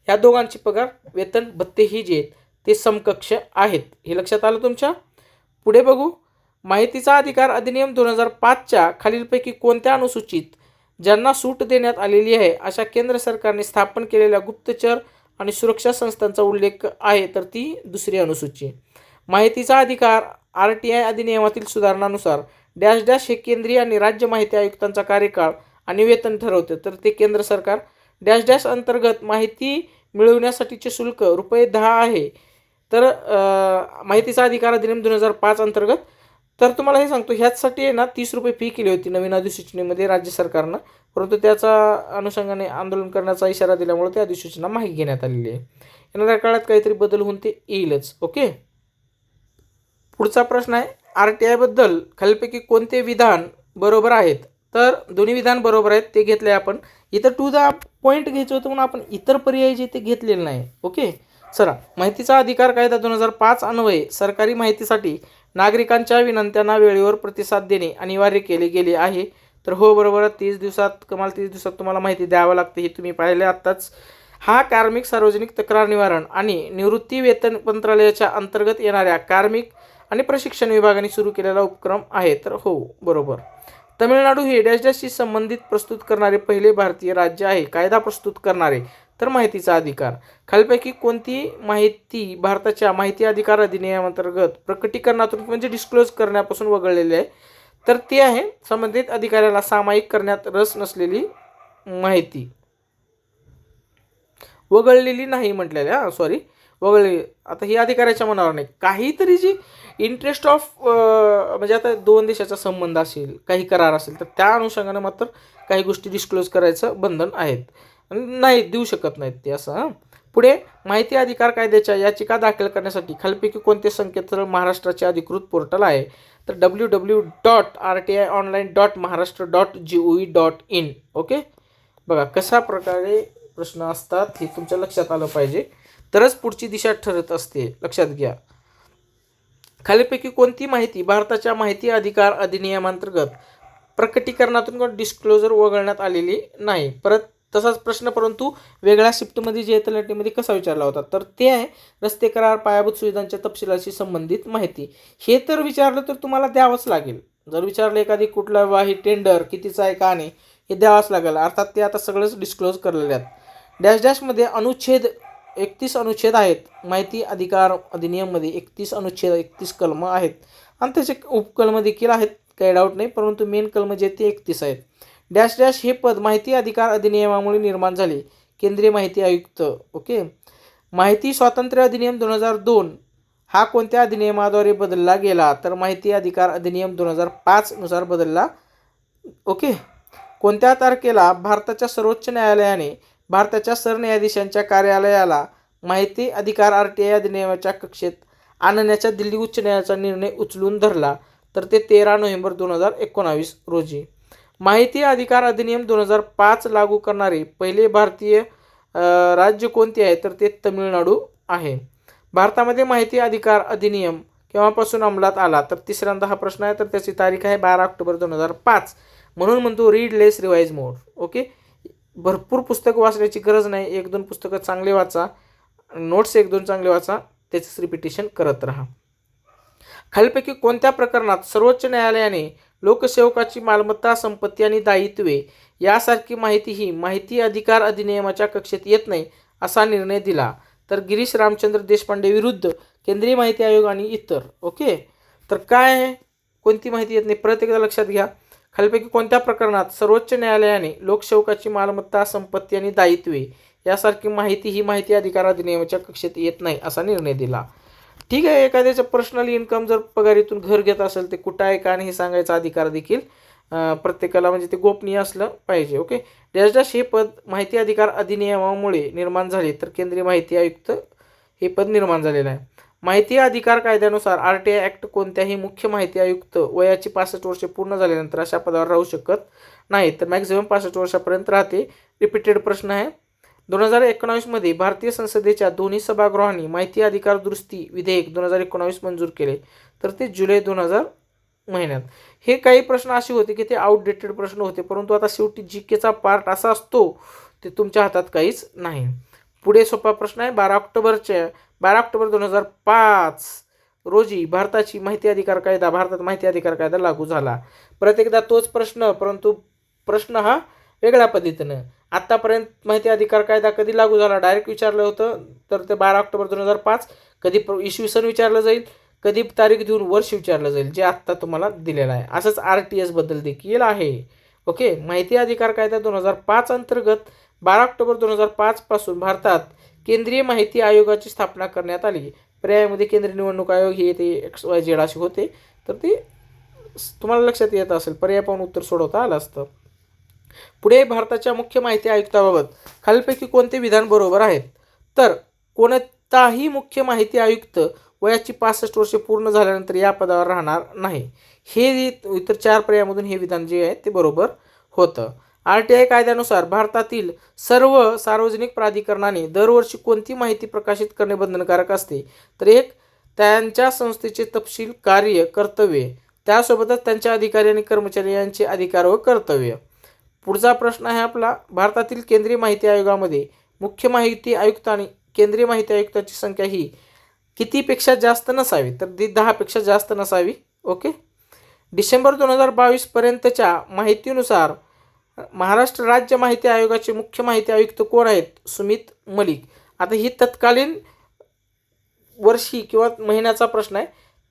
ह्या दोघांची पगार, वेतन, भत्ते ही जे आहेत ते समकक्ष आहेत. हे लक्षात आलं तुमच्या. पुढे बघू. माहितीचा अधिकार अधिनियम 2005च्या खालीलपैकी कोणत्या अनुसूचित ज्यांना सूट देण्यात आलेली आहे अशा केंद्र सरकारने स्थापन केलेल्या गुप्तचर आणि सुरक्षा संस्थांचा उल्लेख आहे. तर ती दुसरी अनुसूची. माहितीचा अधिकार RTI अधिनियमातील सुधारणानुसार डॅश डॅश हे केंद्रीय आणि राज्य माहिती आयुक्तांचा कार्यकाळ आणि वेतन ठरवते. तर ते केंद्र सरकार. डॅश डॅश अंतर्गत माहिती मिळवण्यासाठीचे शुल्क ₹10 आहे. तर माहितीचा अधिकार अधिनियम 2005 अंतर्गत. तर तुम्हाला हे सांगतो, ह्याचसाठी आहे ना ₹30 फी केली होती नवीन अधिसूचनेमध्ये राज्य सरकारनं, परंतु त्याचा अनुषंगाने आंदोलन करण्याचा इशारा दिल्यामुळे त्या अधिसूचना मागे घेण्यात आलेली आहे. येणाऱ्या काळात काहीतरी बदल होऊन ते येईलच. ओके. पुढचा प्रश्न आहे RTI बद्दल खालीलपैकी कोणते विधान बरोबर आहेत. तर दोन्ही विधान बरोबर आहेत, ते घेतले आपण. इथं टू द पॉईंट घ्यायचं होतं म्हणून आपण इतर पर्याय जे ते घेतलेले नाही. ओके. चला. माहितीचा अधिकार कायदा 2005 अन्वये सरकारी माहितीसाठी नागरिकांच्या विनंत्यांना वेळेवर प्रतिसाद देणे अनिवार्य केले गेले आहे. तर हो, बरोबर. 30 दिवसात, कमाल 30 दिवसात तुम्हाला माहिती द्यावं लागते, हे तुम्ही पाहिले आत्ताच. हा कार्मिक, सार्वजनिक तक्रार निवारण आणि निवृत्ती वेतन मंत्रालयाच्या अंतर्गत येणाऱ्या कार्मिक आणि प्रशिक्षण विभागाने सुरू केलेला उपक्रम आहे. तर हो, बरोबर. तमिळनाडू हे डॅश डॅशशी संबंधित प्रस्तुत करणारे पहिले भारतीय राज्य आहे. कायदा प्रस्तुत करणारे. तर माहितीचा अधिकार. खालीलपैकी कोणती माहिती भारताच्या माहिती अधिकार अधिनियमांतर्गत प्रकटीकरणातून म्हणजे डिस्क्लोज करण्यापासून वगळलेली आहे. तर ते आहे संबंधित अधिकाऱ्याला सामायिक करण्यात रस नसलेली माहिती. वगळलेली नाही म्हटलेल्या, सॉरी, वगळलेली. आता ही अधिकाऱ्याच्या मनावर नाही. काहीतरी जी इंटरेस्ट ऑफ म्हणजे आता 2 देशाचा संबंध असेल, काही करार असेल, तर त्या अनुषंगाने मात्र काही गोष्टी डिस्क्लोज करायचं बंधन आहेत. नाही देऊ शकत नाहीत ते असं. पुढे माहिती अधिकार कायद्याच्या याचिका दाखल करण्यासाठी खालीलपैकी कोणते संकेतस्थळ महाराष्ट्राचे अधिकृत पोर्टल आहे. तर www.rtionline.maharashtra.gov.in. ओके. बघा कशा प्रकारे प्रश्न असतात हे तुमच्या लक्षात आलं पाहिजे, तरच पुढची दिशा ठरत असते. लक्षात घ्या. खालीलपैकी कोणती माहिती भारताच्या माहिती अधिकार अधिनियमांतर्गत प्रकटीकरणातून किंवा डिस्क्लोजर वगळण्यात आलेली नाही? परत तसाच प्रश्न, परंतु वेगळ्या शिफ्टमध्ये जे तलाठीमध्ये कसा विचारला होता, तर ते आहे रस्ते करार पायाभूत सुविधांच्या तपशिलाशी संबंधित माहिती. हे तर विचारलं तर तुम्हाला द्यावंच लागेल. जर विचारलं एखादी कुठला वाही टेंडर कितीचा आहे का नाही, हे द्यावंच लागेल. अर्थात ते आता सगळंच डिस्क्लोज करलेले आहेत. डॅश डॅशमध्ये अनुच्छेद 31 अनुच्छेद आहेत. माहिती अधिकार अधिनियममध्ये 31 अनुच्छेद 31 कलम आहेत आणि त्याचे उपकलम देखील आहेत, काही डाऊट नाही, परंतु मेन कलम जे ते 31 आहेत. डॅश डॅश हे पद माहिती अधिकार अधिनियमामुळे निर्माण झाले. केंद्रीय माहिती आयुक्त. ओके. माहिती स्वातंत्र्य अधिनियम 2002 हा कोणत्या अधिनियमाद्वारे बदलला गेला? तर माहिती अधिकार अधिनियम 2005 नुसार बदलला. ओके. कोणत्या तारखेला भारताच्या सर्वोच्च न्यायालयाने भारताच्या सरन्यायाधीशांच्या कार्यालयाला माहिती अधिकार RTI अधिनियमाच्या कक्षेत आणण्याचा दिल्ली उच्च न्यायालयाचा निर्णय उचलून धरला? तर ते 13 नोव्हेंबर 2019 रोजी. माहिती अधिकार अधिनियम 2005 लागू करणारे पहिले भारतीय राज्य कोणते आहे? तर ते तमिळनाडू आहे. भारतामध्ये माहिती अधिकार अधिनियम केव्हापासून अंमलात आला? तर तिसऱ्यांदा हा प्रश्न आहे, तर त्याची तारीख आहे 12 ऑक्टोबर 2005. म्हणून म्हणतो रीड लेस रिवाइज मोर. ओके. भरपूर पुस्तकं वाचण्याची गरज नाही, 1-2 पुस्तकं चांगले वाचा, नोट्स 1-2 चांगले वाचा, त्याचंच रिपिटेशन करत राहा. खालीलपैकी कोणत्या प्रकरणात सर्वोच्च न्यायालयाने लोकसेवकाची मालमत्ता संपत्ती आणि दायित्वे यासारखी माहिती ही माहिती अधिकार अधिनियमाच्या कक्षेत येत नाही असा निर्णय दिला? तर गिरीश रामचंद्र देशपांडे विरुद्ध केंद्रीय माहिती आयोग आणि इतर. ओके. तर काय आहे, कोणती माहिती येत नाही? परत एकदा लक्षात घ्या. खालीलपैकी कोणत्या प्रकरणात सर्वोच्च न्यायालयाने लोकसेवकाची मालमत्ता संपत्ती आणि दायित्वे यासारखी माहिती ही माहिती अधिकार अधिनियमाच्या कक्षेत येत नाही असा निर्णय दिला? ठीक आहे. एखाद्याचं पर्सनल इन्कम जर पगारीतून घर घेत असेल ते कुठं आहे का नाही हे सांगायचा अधिकार देखील प्रत्येकाला, म्हणजे ते गोपनीय असलं पाहिजे. ओके. डॅश डॅश हे पद माहिती अधिकार अधिनियमामुळे निर्माण झाले, तर केंद्रीय माहिती आयुक्त हे पद निर्माण झालेलं आहे. माहिती अधिकार कायद्यानुसार RTI ॲक्ट कोणत्याही मुख्य माहिती आयुक्त वयाची 65 वर्षे पूर्ण झाल्यानंतर अशा पदावर राहू शकत नाही, तर मॅक्झिमम 65 वर्षापर्यंत राहते. रिपीटेड प्रश्न आहे. 2019 मध्ये भारतीय संसदेच्या दोन्ही सभागृहांनी माहिती अधिकार दुरुस्ती विधेयक 2019 मंजूर केले, तर ते जुलै 2000 महिन्यात. हे काही प्रश्न असे होते की ते आउटडेटेड प्रश्न होते, परंतु आता शेवटी GKचा पार्ट असा असतो ते तुमच्या हातात काहीच नाही. पुढे सोपा प्रश्न आहे. 12 ऑक्टोबर 2005 रोजी भारताची माहिती अधिकार कायदा भारतात माहिती अधिकार कायदा लागू झाला. परत एकदा तोच प्रश्न, परंतु प्रश्न हा वेगळ्या पद्धतीनं. आत्तापर्यंत माहिती अधिकार कायदा कधी लागू झाला डायरेक्ट विचारलं होतं, तर ते 12 ऑक्टोबर 2005. कधी इसवी सन विचारलं जाईल, कधी तारीख देऊन वर्ष विचारलं जाईल, जे आत्ता तुम्हाला दिलेलं आहे. असंच RTS बद्दल देखील आहे. ओके. माहिती अधिकार कायदा 2005 अंतर्गत 12 ऑक्टोबर 2005 पासून भारतात केंद्रीय माहिती आयोगाची स्थापना करण्यात आली. पर्यायामध्ये केंद्रीय निवडणूक आयोग हे ते XYZ असे होते, तर ते तुम्हाला लक्षात येत असेल, पर्याय पाहून उत्तर सोडवता आलं असतं. पुढे भारताच्या मुख्य माहिती आयुक्ताबाबत खालीलपैकी कोणते विधान बरोबर आहेत? तर कोणताही मुख्य माहिती आयुक्त वयाची 65 वर्षे पूर्ण झाल्यानंतर या पदावर राहणार नाही. हे इतर 4 पर्यायामधून हे विधान जे आहे ते बरोबर होतं. RTI कायद्यानुसार भारतातील सर्व सार्वजनिक प्राधिकरणाने दरवर्षी कोणती माहिती प्रकाशित करणे बंधनकारक असते? तर 1. त्यांच्या संस्थेचे तपशील, कार्य, कर्तव्ये, त्यासोबतच त्यांच्या अधिकारी आणि कर्मचारी यांचे अधिकार व कर्तव्य. पुढचा प्रश्न आहे आपला. भारतातील केंद्रीय माहिती आयोगामध्ये मुख्य माहिती आयुक्त आणि केंद्रीय माहिती आयुक्ताची संख्या ही कितीपेक्षा जास्त नसावी? तर ती 10 पेक्षा जास्त नसावी. ओके. डिसेंबर 2022 पर्यंतच्या माहितीनुसार महाराष्ट्र राज्य माहिती आयोगाचे मुख्य माहिती आयुक्त कोण आहेत? सुमित मलिक. आता ही तत्कालीन वर्षी किंवा महिन्याचा प्रश्न आहे.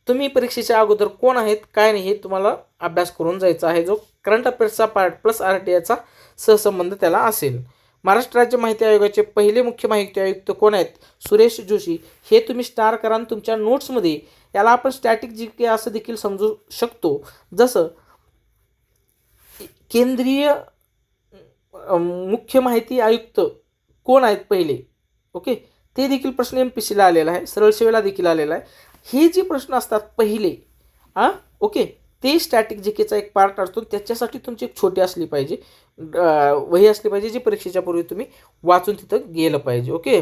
तुम्ही परीक्षेच्या अगोदर कोण आहेत काय नाही हे तुम्हाला अभ्यास करून जायचा आहे, जो करंट अफेअर्सचा पार्ट प्लस RTIचा सहसंबंध त्याला असेल. महाराष्ट्र राज्य माहिती आयोगाचे पहिले मुख्य माहिती आयुक्त कोण आहेत? सुरेश जोशी. हे तुम्ही स्टार करा तुमच्या नोट्समध्ये. याला आपण स्टॅटिक GK असं देखील समजू शकतो. जसं केंद्रीय मुख्य माहिती आयुक्त कोण आहेत पहिले, ओके, ते देखील प्रश्न MPSCला आलेला आहे, सरळ सेवेला देखील आलेला आहे. हे जे प्रश्न असतात पहिले ओके, ते स्टॅटिक GKचा एक पार्ट असतो. त्याच्यासाठी तुमची एक छोटी असली पाहिजे. वही असली पाहिजे जी परीक्षेच्या पूर्वी तुम्ही वाचून तिथं गेलं पाहिजे. ओके.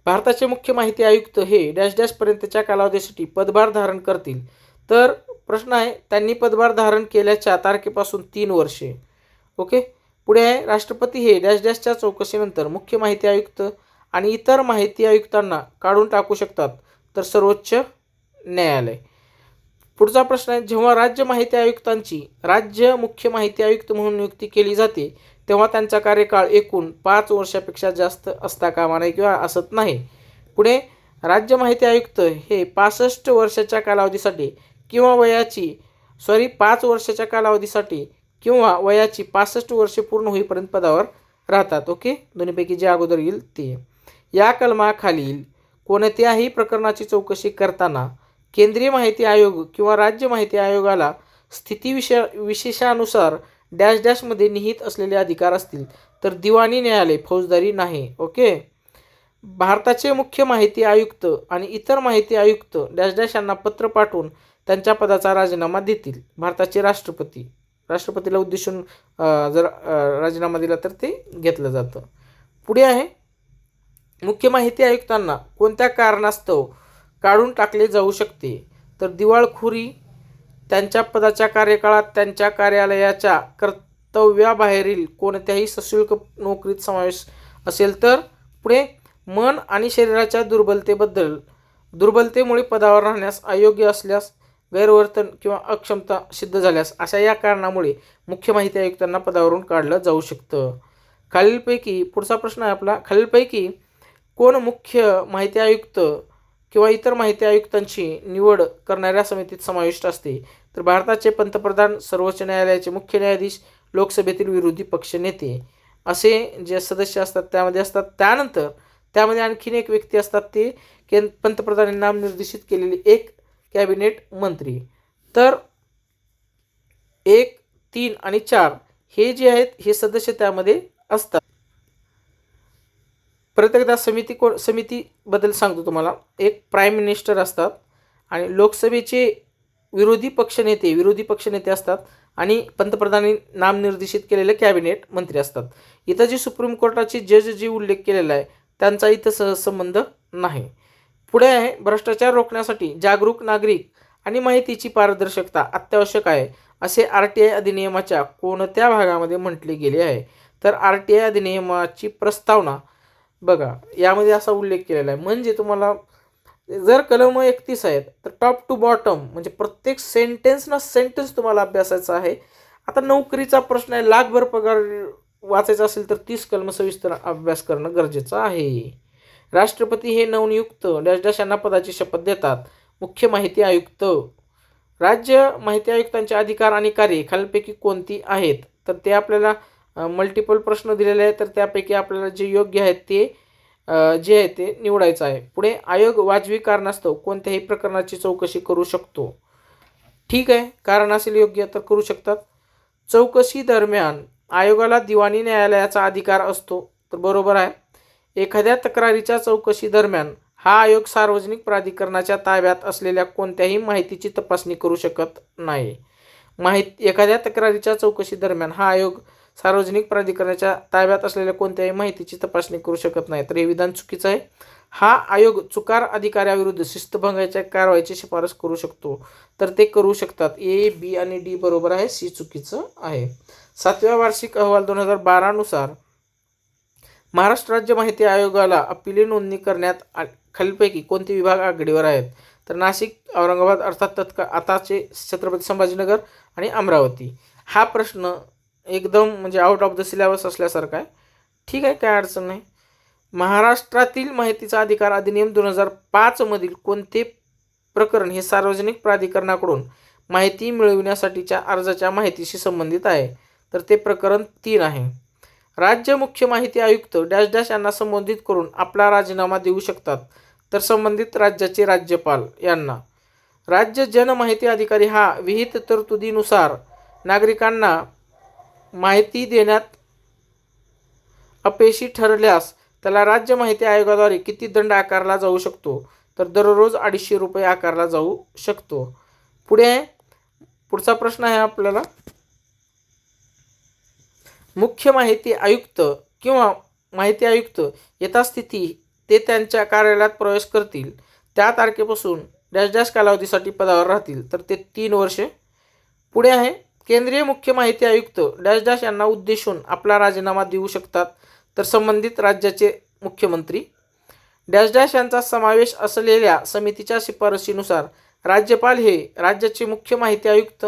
भारताचे मुख्य माहिती आयुक्त हे डॅश डॅशपर्यंतच्या कालावधीसाठी पदभार धारण करतील. तर प्रश्न आहे त्यांनी पदभार धारण केल्याच्या तारखेपासून 3 वर्षे. ओके. पुढे आहे राष्ट्रपती हे डॅश डॅशच्या चौकशीनंतर मुख्य माहिती आयुक्त आणि इतर माहिती आयुक्तांना काढून टाकू शकतात. तर सर्वोच्च न्यायालय. पुढचा प्रश्न आहे जेव्हा राज्य माहिती आयुक्तांची राज्य मुख्य माहिती आयुक्त म्हणून नियुक्ती केली जाते तेव्हा त्यांचा कार्यकाळ एकूण 5 वर्षापेक्षा जास्त असता कामा नये किंवा असत नाही. पुढे राज्य माहिती आयुक्त हे 65 वर्षाच्या कालावधीसाठी किंवा 5 वर्षाच्या कालावधीसाठी किंवा वयाची 65 वर्षे पूर्ण होईपर्यंत पदावर राहतात. ओके. दोन्हीपैकी जे अगोदर येईल ते. या कलमाखालील कोणत्याही प्रकरणाची चौकशी करताना केंद्रीय माहिती आयोग किंवा राज्य माहिती आयोगाला विशेषानुसार डॅश डॅशमध्ये निहित असलेले अधिकार असतील तर दिवाणी न्यायालय, फौजदारी नाही. ओके. भारताचे मुख्य माहिती आयुक्त आणि इतर माहिती आयुक्त डॅश डॅश यांना पत्र पाठवून त्यांच्या पदाचा राजीनामा देतील. भारताचे राष्ट्रपतीला उद्देशून जर राजीनामा दिला तर ते घेतलं जातं. पुढे आहे मुख्य माहिती आयुक्तांना कोणत्या कारणास्तव काढून टाकले जाऊ शकते. तर दिवाळखोरी, त्यांच्या पदाच्या कार्यकाळात त्यांच्या कार्यालयाच्या कर्तव्याबाहेरील कोणत्याही सशुल्क नोकरीत समावेश असेल तर. पुढे मन आणि शरीराच्या दुर्बलतेमुळे पदावर राहण्यास अयोग्य असल्यास, गैरवर्तन किंवा अक्षमता सिद्ध झाल्यास अशा या कारणामुळे मुख्य माहिती आयुक्तांना पदावरून काढलं जाऊ शकतं. पुढचा प्रश्न आहे आपला खालीलपैकी कोण मुख्य माहिती आयुक्त किंवा इतर माहिती आयुक्तांची निवड करणाऱ्या समितीत समाविष्ट असते. तर भारताचे पंतप्रधान, सर्वोच्च न्यायालयाचे मुख्य न्यायाधीश, लोकसभेतील विरोधी पक्ष नेते असे जे सदस्य असतात त्यामध्ये असतात. त्यानंतर त्यामध्ये आणखीन एक व्यक्ती असतात ते पंतप्रधानांनी नामनिर्देशित केलेले एक कॅबिनेट मंत्री. तर 1, 3 आणि 4 हे जे आहेत हे सदस्य त्यामध्ये असतात. परत एकदा समितीबद्दल सांगतो तुम्हाला. एक प्राईम मिनिस्टर असतात आणि लोकसभेचे विरोधी पक्षनेते असतात आणि पंतप्रधानांनी नामनिर्देशित केलेले कॅबिनेट मंत्री असतात. इथं जे सुप्रीम कोर्टाचे जज जे उल्लेख केलेला आहे त्यांचा इथं सहसंबंध नाही. पुढे आहे भ्रष्टाचार रोखण्यासाठी जागरूक नागरिक आणि माहितीची पारदर्शकता अत्यावश्यक आहे असे RTI अधिनियमाच्या कोणत्या भागामध्ये म्हटले गेले आहे. तर RTI अधिनियमाची प्रस्तावना बघा यामध्ये असा उल्लेख केलेला आहे. म्हणजे तुम्हाला जर कलम 31 आहेत तर टॉप टू बॉटम म्हणजे प्रत्येक सेंटेन्स तुम्हाला अभ्यासायचा आहे. आता नोकरीचा प्रश्न आहे, लाखभर पगार वाचायचा असेल तर 30 कलम सविस्तर अभ्यास करणं गरजेचं आहे. राष्ट्रपती हे नवनियुक्त डॅश डॅश यांना पदाची शपथ देतात. मुख्य माहिती आयुक्त. राज्य माहिती आयुक्तांचे अधिकार आणि कार्ये खालीलपैकी कोणती आहेत. तर ते आपल्याला मल्टिपल प्रश्न दिलेले आहेत तर त्यापैकी आपल्याला जे योग्य आहेत ते जे आहे ते निवडायचं आहे. पुढे आयोग वाजवी कारणास्तव कोणत्याही प्रकरणाची चौकशी करू शकतो. ठीक आहे, कारण असेल योग्य तर करू शकतात. चौकशी दरम्यान आयोगाला दिवाणी न्यायालयाचा अधिकार असतो. तर बरोबर आहे. एखाद्या तक्रारीच्या चौकशी दरम्यान हा आयोग सार्वजनिक प्राधिकरणाच्या ताब्यात असलेल्या कोणत्याही माहितीची तपासणी करू शकत नाही. एखाद्या तक्रारीच्या चौकशी दरम्यान हा आयोग सार्वजनिक प्राधिकरणाच्या ताब्यात असलेल्या कोणत्याही माहितीची तपासणी करू शकत नाही. तर हे विधान चुकीचं आहे. हा आयोग चुकार अधिकाऱ्याविरुद्ध शिस्तभंगाच्या कारवाईची शिफारस करू शकतो. तर ते करू शकतात. A, B आणि D बरोबर आहे, C चुकीचं आहे. 7व्या वार्षिक अहवाल 2012 नुसार महाराष्ट्र राज्य माहिती आयोगाला अपिले नोंदणी करण्यात खालीलपैकी कोणते विभाग आघाडीवर आहेत. तर नाशिक, औरंगाबाद अर्थात आताचे छत्रपती संभाजीनगर आणि अमरावती. हा प्रश्न एकदम म्हणजे आउट ऑफ द सिलेबस असल्यासारखा आहे. ठीक आहे, काय अडचण नाही. महाराष्ट्रातील माहितीचा अधिकार अधिनियम 2005 मधील कोणते प्रकरण हे सार्वजनिक प्राधिकरणाकडून माहिती मिळविण्यासाठीच्या अर्जाच्या माहितीशी संबंधित आहे. तर ते प्रकरण 3 आहे. राज्य मुख्य माहिती आयुक्त डॅश डॅश यांना संबोधित करून आपला राजीनामा देऊ शकतात. तर संबंधित राज्याचे राज्यपाल यांना. राज्य जन माहिती अधिकारी हा विहित तरतुदीनुसार नागरिकांना माहिती देण्यात अपयशी ठरल्यास त्याला राज्य माहिती आयोगाद्वारे किती दंड आकारला जाऊ शकतो. तर दररोज 250 रुपये आकारला जाऊ शकतो. पुढचा प्रश्न आहे आपल्याला मुख्य माहिती आयुक्त किंवा माहिती आयुक्त यथास्थिती ते त्यांच्या कार्यालयात प्रवेश करतील त्या तारखेपासून डॅश डॅश कालावधीसाठी पदावर राहतील, तर ते 3 वर्षे. पुढे आहे, केंद्रीय मुख्य माहिती आयुक्त डॅश डॅश यांना उद्देशून आपला राजीनामा देऊ शकतात, तर संबंधित राज्याचे मुख्यमंत्री. डॅश डॅश यांचा समावेश असलेल्या समितीच्या शिफारशीनुसार राज्यपाल हे राज्याचे मुख्य माहिती आयुक्त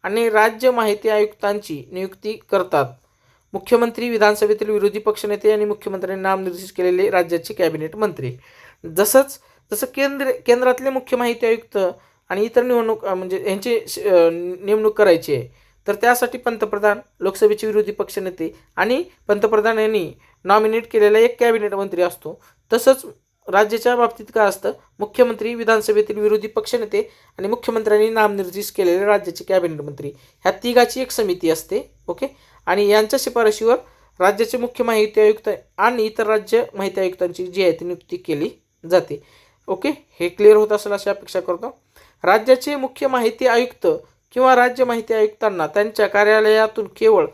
आणि राज्य माहिती आयुक्तांची नियुक्ती करतात. मुख्यमंत्री, विधानसभेतील विरोधी पक्षनेते आणि मुख्यमंत्र्यांनी नामनिर्देशित केलेले राज्याचे कॅबिनेट मंत्री. जसं केंद्रातले मुख्य माहिती आयुक्त आणि इतर निवडणूक म्हणजे यांची नेमणूक करायची आहे, तर त्यासाठी पंतप्रधान, लोकसभेचे विरोधी पक्षनेते आणि पंतप्रधान यांनी नॉमिनेट केलेला एक कॅबिनेट मंत्री असतो. तसंच राज्याच्या बाबतीत काय असतं, मुख्यमंत्री, विधानसभेतील विरोधी पक्षनेते आणि मुख्यमंत्र्यांनी नामनिर्देशित केलेले राज्याचे कॅबिनेट मंत्री, ह्या तिघाची एक समिती असते. ओके. आणि यांच्या शिफारशीवर राज्याचे मुख्य माहिती आयुक्त आणि इतर राज्य माहिती आयुक्तांची जी आहे ती नियुक्ती केली जाते. ओके, हे क्लिअर होत असेल अशी अपेक्षा करतो. राज्याचे मुख्य माहिती आयुक्त किंवा राज्य माहिती आयुक्तांना त्यांच्या कार्यालयातून केवळ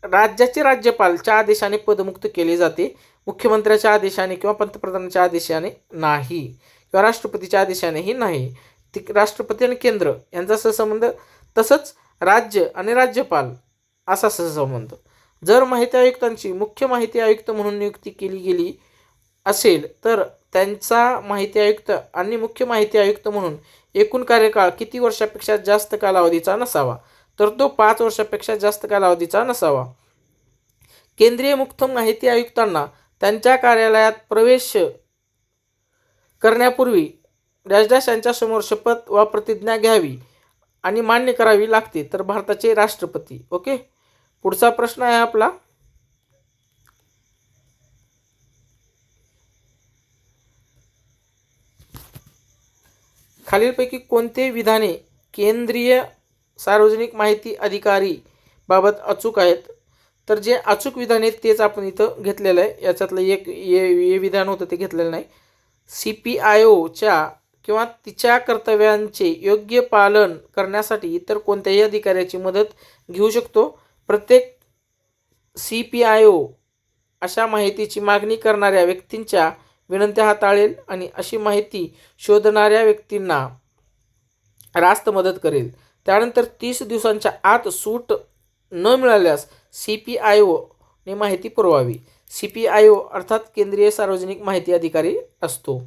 राज्याचे राज्यपालच्या आदेशाने पदमुक्त केले जाते. मुख्यमंत्र्याच्या आदेशाने किंवा पंतप्रधानाच्या आदेशाने नाही, किंवा राष्ट्रपतीच्या आदेशानेही नाही. राष्ट्रपती आणि केंद्र यांचा सहसंबंध, तसंच राज्य आणि राज्यपाल असा सहसंबंध. जर माहिती आयुक्तांची मुख्य माहिती आयुक्त म्हणून नियुक्ती केली गेली असेल, तर त्यांचा माहिती आयुक्त आणि मुख्य माहिती आयुक्त म्हणून एकूण कार्यकाळ किती वर्षापेक्षा जास्त कालावधीचा नसावा, तर तो 5 वर्षापेक्षा जास्त कालावधीचा नसावा. केंद्रीय मुख्य माहिती आयुक्तांना त्यांच्या कार्यालयात प्रवेश करण्यापूर्वी डॅश डॅश यांच्यासमोर शपथ वा प्रतिज्ञा घ्यावी आणि मान्य करावी लागते, तर भारताचे राष्ट्रपती. ओके. पुढचा प्रश्न आहे आपला, खालीलपैकी कोणते विधाने केंद्रीय सार्वजनिक माहिती अधिकारी बाबत अचूक आहेत, तर जे अचूक विधान आहेत तेच आपण इथं घेतलेलं आहे. याच्यातलं एक हे विधान होतं ते घेतलेलं नाही. CPIOच्या किंवा तिच्या कर्तव्यांचे योग्य पालन करण्यासाठी इतर कोणत्याही अधिकाऱ्याची मदत घेऊ शकतो. प्रत्येक CPIO अशा माहितीची मागणी करणाऱ्या व्यक्तींच्या विनंत्या हाताळेल आणि अशी माहिती शोधणाऱ्या व्यक्तींना रास्त मदत करेल. त्यानंतर 30 दिवसांच्या आत सूट न मिळाल्यास CPIOने माहिती पुरवावी. CPIO अर्थात केंद्रीय सार्वजनिक माहिती अधिकारी असतो.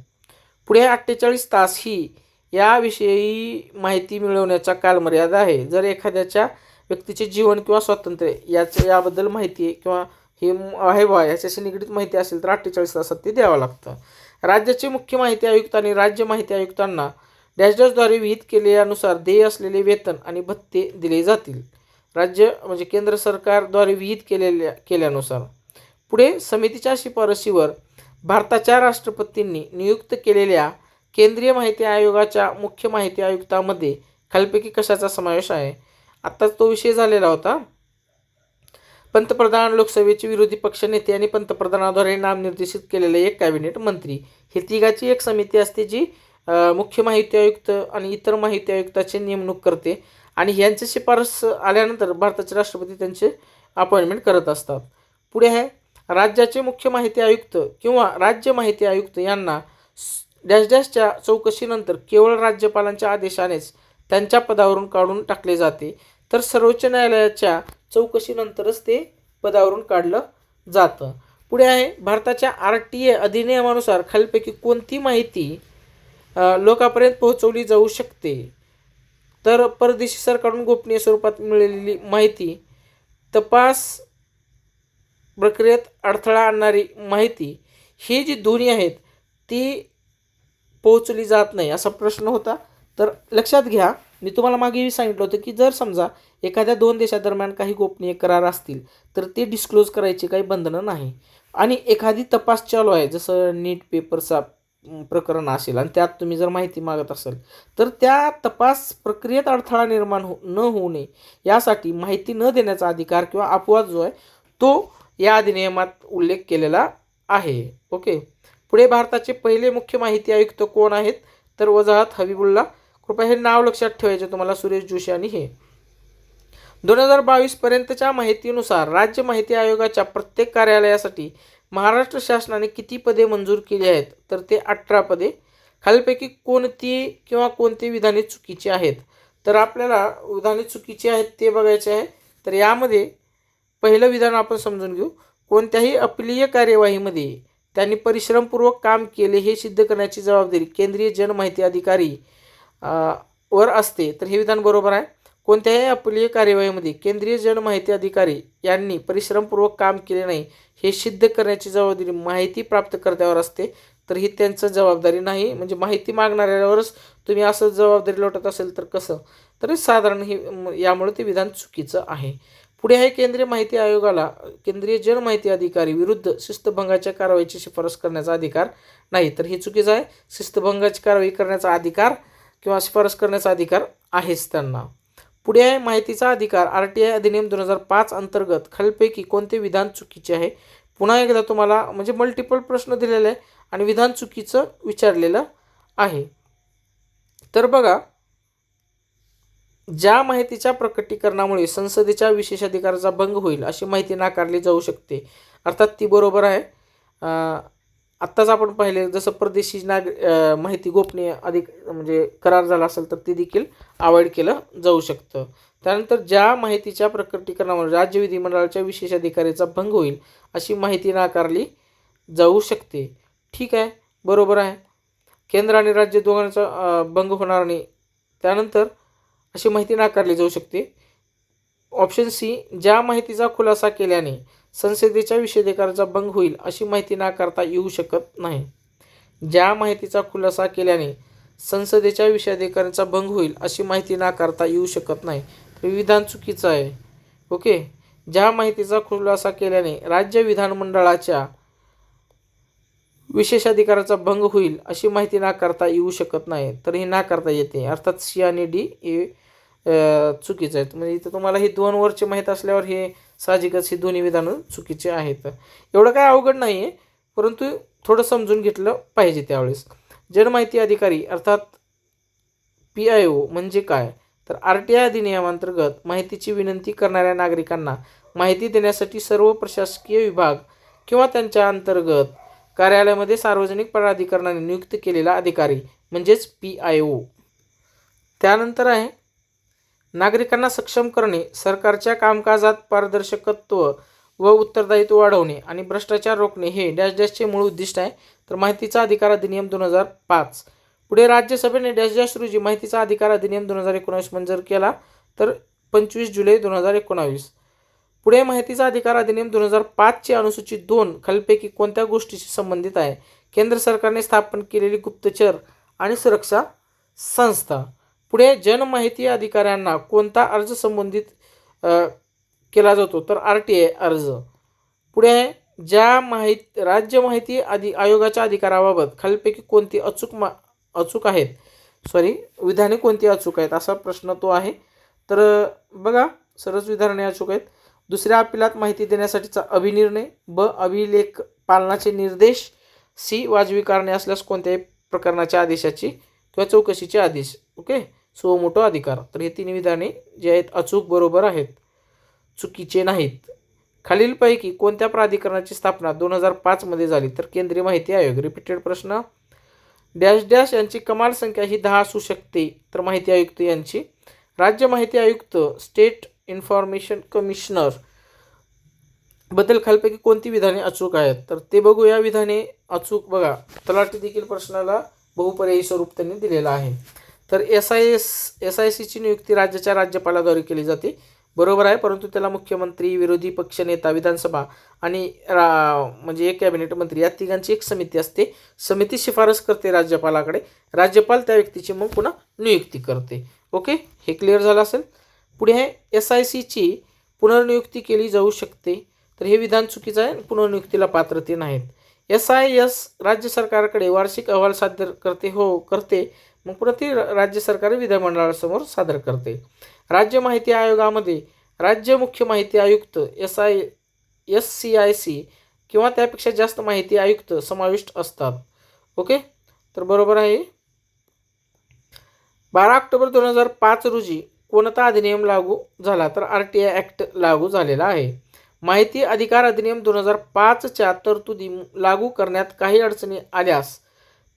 पुढे 48 तास ही याविषयी माहिती मिळवण्याचा कालमर्यादा आहे. जर एखाद्याच्या व्यक्तीचे जीवन किंवा स्वातंत्र्य याबद्दल माहिती आहे किंवा हे आहे बा याच्याशी निगडीत माहिती असेल तर 48 तासात ते द्यावं लागतं. राज्याचे मुख्य माहिती आयुक्त आणि राज्य माहिती आयुक्तांना डॅश डॅशद्वारे विहित केलेल्यानुसार देय असलेले वेतन आणि भत्ते दिले जातील. राज्य म्हणजे केंद्र सरकारद्वारे विहित केल्यानुसार. पुढे समितीच्या शिफारशीवर भारताच्या राष्ट्रपतींनी नियुक्त केलेल्या केंद्रीय माहिती आयोगाच्या मुख्य माहिती आयुक्तामध्ये खालीलपैकी कशाचा समावेश आहे. आत्ताच तो विषय झालेला होता. पंतप्रधान, लोकसभेचे विरोधी पक्षनेते आणि पंतप्रधानाद्वारे नामनिर्देशित केलेले एक कॅबिनेट मंत्री, हे तिघाची एक समिती असते जी मुख्य माहिती आयुक्त आणि इतर माहिती आयुक्ताची नेमणूक करते आणि यांची शिफारस आल्यानंतर भारताचे राष्ट्रपती त्यांचे अपॉइंटमेंट करत असतात. पुढे आहे, राज्याचे मुख्य माहिती आयुक्त किंवा राज्य माहिती आयुक्त यांना डॅश डॅशच्या चौकशीनंतर केवळ राज्यपालांच्या आदेशानेच त्यांच्या पदावरून काढून टाकले जाते, तर सर्वोच्च न्यायालयाच्या चौकशीनंतरच ते पदावरून काढलं जातं. पुढे आहे, भारताच्या RTA अधिनियमानुसार खालीलपैकी कोणती माहिती लोकांपर्यंत पोहोचवली जाऊ शकते, तर परदेशी सरकारकडून गोपनीय स्वरूपात मिळालेली माहिती, तपास प्रक्रियेत अडथळा आणणारी माहिती, ही जी दोन्ही आहेत ती पोहोचली जात नाही असा प्रश्न होता. तर लक्षात घ्या, मी तुम्हाला मागेही सांगितलं होतं की जर समजा एखाद्या 2 देशादरम्यान काही गोपनीय करार असतील तर ते डिस्क्लोज करायची काही बंधनं नाही. आणि एखादी तपास चालू आहे, जसं नीट पेपरचा प्रकरण असेल आणि त्यात तुम्ही जर माहिती मागत असाल तर त्या तपास प्रक्रियेत अडथळा निर्माण न होऊ नये यासाठी माहिती न देण्याचा अधिकार किंवा अपवाद जो आहे तो या अधिनियमात उल्लेख केलेला आहे. ओके. पुढे भारताचे पहिले मुख्य माहिती आयुक्त कोण आहेत, तर वजाहत हबीबुल्ला. कृपया हे नाव लक्षात ठेवायचे तुम्हाला, सुरेश जोशी आणि हे. 2022 पर्यंतच्या माहितीनुसार राज्य माहिती आयोगाच्या प्रत्येक कार्यालयासाठी महाराष्ट्र शासनाने किती पदे मंजूर केली आहेत? तर ते 18 पदे. खालीलपैकी कोणती किंवा कोणती विधाने चुकीची आहेत? तर आपल्याला विधाने चुकीची आहेत ते बघायचे आहे. तर यामध्ये पहिलं विधान आपण समजून घेऊ. कोणत्याही अपलीय कार्यवाहीमध्ये त्यांनी परिश्रमपूर्वक काम केले हे सिद्ध करण्याची जबाबदारी केंद्रीय जनमाहिती अधिकारी वर असते. तर हे विधान बरोबर आहे. कोणत्याही अपलीय कार्यवाहीमध्ये केंद्रीय जनमाहिती अधिकारी यांनी परिश्रमपूर्वक काम केले नाही हे सिद्ध करण्याची जबाबदारी माहिती प्राप्तकर्त्यावर असते. तर ही त्यांचं जबाबदारी नाही. म्हणजे माहिती मागणाऱ्यावरच तुम्ही असं जबाबदारी लोटत असेल तर कसं? तर साधारण हे यामुळे ते विधान चुकीचं आहे. पुढे आहे केंद्रीय माहिती आयोगाला केंद्रीय जनमाहिती अधिकारी विरुद्ध शिस्तभंगाच्या कारवाईची शिफारस करण्याचा अधिकार नाही. तर हे चुकीचं आहे. शिस्तभंगाची कारवाई करण्याचा अधिकार किंवा शिफारस करण्याचा अधिकार आहेच त्यांना. पुढे आहे माहितीचा अधिकार RTI अधिनियम 2005 अंतर्गत खालीलपैकी कोणते विधान चुकीचे आहे? पुन्हा एकदा तुम्हाला म्हणजे मल्टिपल प्रश्न दिलेले आहे आणि विधान चुकीचं विचारलेलं आहे. तर बघा, ज्या माहितीच्या प्रकटीकरणामुळे संसदेच्या विशेषाधिकाराचा भंग होईल अशी माहिती नाकारली जाऊ शकते, अर्थात ती बरोबर आहे. आत्ताच आपण पाहिले जसं परदेशी माहिती गोपनीय म्हणजे करार झाला असेल तर ते देखील अवॉइड केलं जाऊ शकतं. त्यानंतर ज्या माहितीच्या प्रकटीकरणामुळे राज्य विधिमंडळाच्या विशेषाधिकाराचा भंग होईल अशी माहिती नाकारली जाऊ शकते. ठीक आहे, बरोबर आहे. केंद्र आणि राज्य दोघांचा भंग होणार नाही. त्यानंतर अशी माहिती नाकारली जाऊ शकते. ऑप्शन सी, ज्या माहितीचा खुलासा केल्याने संसदेच्या विशेषाधिकाराचा भंग होईल अशी माहिती नाकारता येऊ शकत नाही. ज्या माहितीचा खुलासा केल्याने संसदेच्या विशेषाधिकाराचा भंग होईल अशी माहिती नाकारता येऊ शकत नाही. विधान चुकीचं आहे. ओके. ज्या माहितीचा खुलासा केल्याने राज्य विधानमंडळाच्या विशेषाधिकाराचा भंग होईल अशी माहिती नाकारता येऊ शकत नाही. तर हे नाकारता येते. अर्थात सी आणि डी हे चुकीचं आहेत. म्हणजे इथं तुम्हाला हे 2 वरचे माहीत असल्यावर हे साहजिकच हे दोन्ही विधानं चुकीचे आहेत. एवढं काय अवघड नाही आहे, परंतु थोडं समजून घेतलं पाहिजे त्यावेळेस. जनमाहिती अधिकारी अर्थात PIO म्हणजे काय? तर RTI अधिनियमांतर्गत माहितीची विनंती करणाऱ्या नागरिकांना माहिती देण्यासाठी सर्व प्रशासकीय विभाग किंवा त्यांच्या अंतर्गत कार्यालयामध्ये सार्वजनिक प्राधिकरणाने नियुक्त केलेला अधिकारी म्हणजेच PIO. त्यानंतर आहे नागरिकांना सक्षम करणे, सरकारच्या कामकाजात पारदर्शकत्व व उत्तरदायित्व वाढवणे आणि भ्रष्टाचार रोखणे हे डॅश डॅशचे मूळ उद्दिष्ट आहे. तर माहितीचा अधिकार अधिनियम 2005. पुढे राज्यसभेने डॅश डॅश रोजी माहितीचा अधिकार अधिनियम 2019 मंजूर केला. तर 25 जुलै 2019. पुढे माहितीचा अधिकार अधिनियम 2005ची अनुसूची 2 खालीलपैकी कोणत्या गोष्टीशी संबंधित आहे? केंद्र सरकारने स्थापन केलेली गुप्तचर आणि सुरक्षा संस्था. पुढे जनमाहिती अधिकाऱ्यांना कोणता अर्ज संबंधित केला जातो? तर RTI अर्ज. पुढे राज्य माहिती आयोगाच्या अधिकाराबाबत खालीलपैकी कोणती अचूक आहेत? विधाने कोणती अचूक आहेत असा प्रश्न तो आहे. तर बघा, सरस विधाने अचूक आहेत. दुसऱ्या अपिलात माहिती देण्यासाठीचा अभिनिर्णय. ब, अभिलेख पालनाचे निर्देश. सी, वाजवी कारणे असल्यास कोणत्याही प्रकरणाच्या आदेशाची किंवा चौकशीचे आदेश. ओके, सुमोटो अधिकार. तर हे 3 विधाने जे आहेत अचूक बरोबर आहेत, चुकीचे नाहीत. खालीलपैकी कोणत्या प्राधिकरणाची स्थापना 2005 मध्ये झाली? तर केंद्रीय माहिती आयोग. रिपीटेड प्रश्न. डॅश डॅश यांची कमाल संख्या ही 10 असू शकते. तर माहिती आयुक्त यांची. राज्य माहिती आयुक्त स्टेट इन्फॉर्मेशन कमिशनर बद्दल खालीलपैकी कोणती विधाने अचूक आहेत? तर ते बघूया. विधाने अचूक बघा, तलाठी देखील प्रश्नाला बहुपर्यायी स्वरूप त्यांनी दिलेलं आहे. तर SICची नियुक्ती राज्याच्या राज्यपालाद्वारे केली जाते. बरोबर आहे, परंतु त्याला मुख्यमंत्री, विरोधी पक्षनेता, विधानसभा आणि म्हणजे एक कॅबिनेट मंत्री या तिघांची एक समिती असते. समिती शिफारस करते राज्यपालाकडे. राज्यपाल त्या व्यक्तीची मग पुन्हा नियुक्ती करते. ओके, हे क्लिअर झालं असेल. पुढे आहे SICची पुनर्नियुक्ती केली जाऊ शकते. तर हे विधान चुकीचं आहे. पुनर्नियुक्तीला पात्रते नाहीत. SIS राज्य सरकारकडे वार्षिक अहवाल सादर करते. मग पुन्हा ती राज्य सरकार विधिमंडळासमोर सादर करते. राज्य माहिती आयोगामध्ये राज्य मुख्य माहिती आयुक्त SCIC किंवा त्यापेक्षा जास्त माहिती आयुक्त समाविष्ट असतात. ओके, तर बरोबर आहे. 12 ऑक्टोबर 2005 रोजी कोणता अधिनियम लागू झाला? तर RTI ॲक्ट लागू झालेला आहे. माहिती अधिकार अधिनियम 2005च्या तरतुदी लागू करण्यात काही अडचणी आल्यास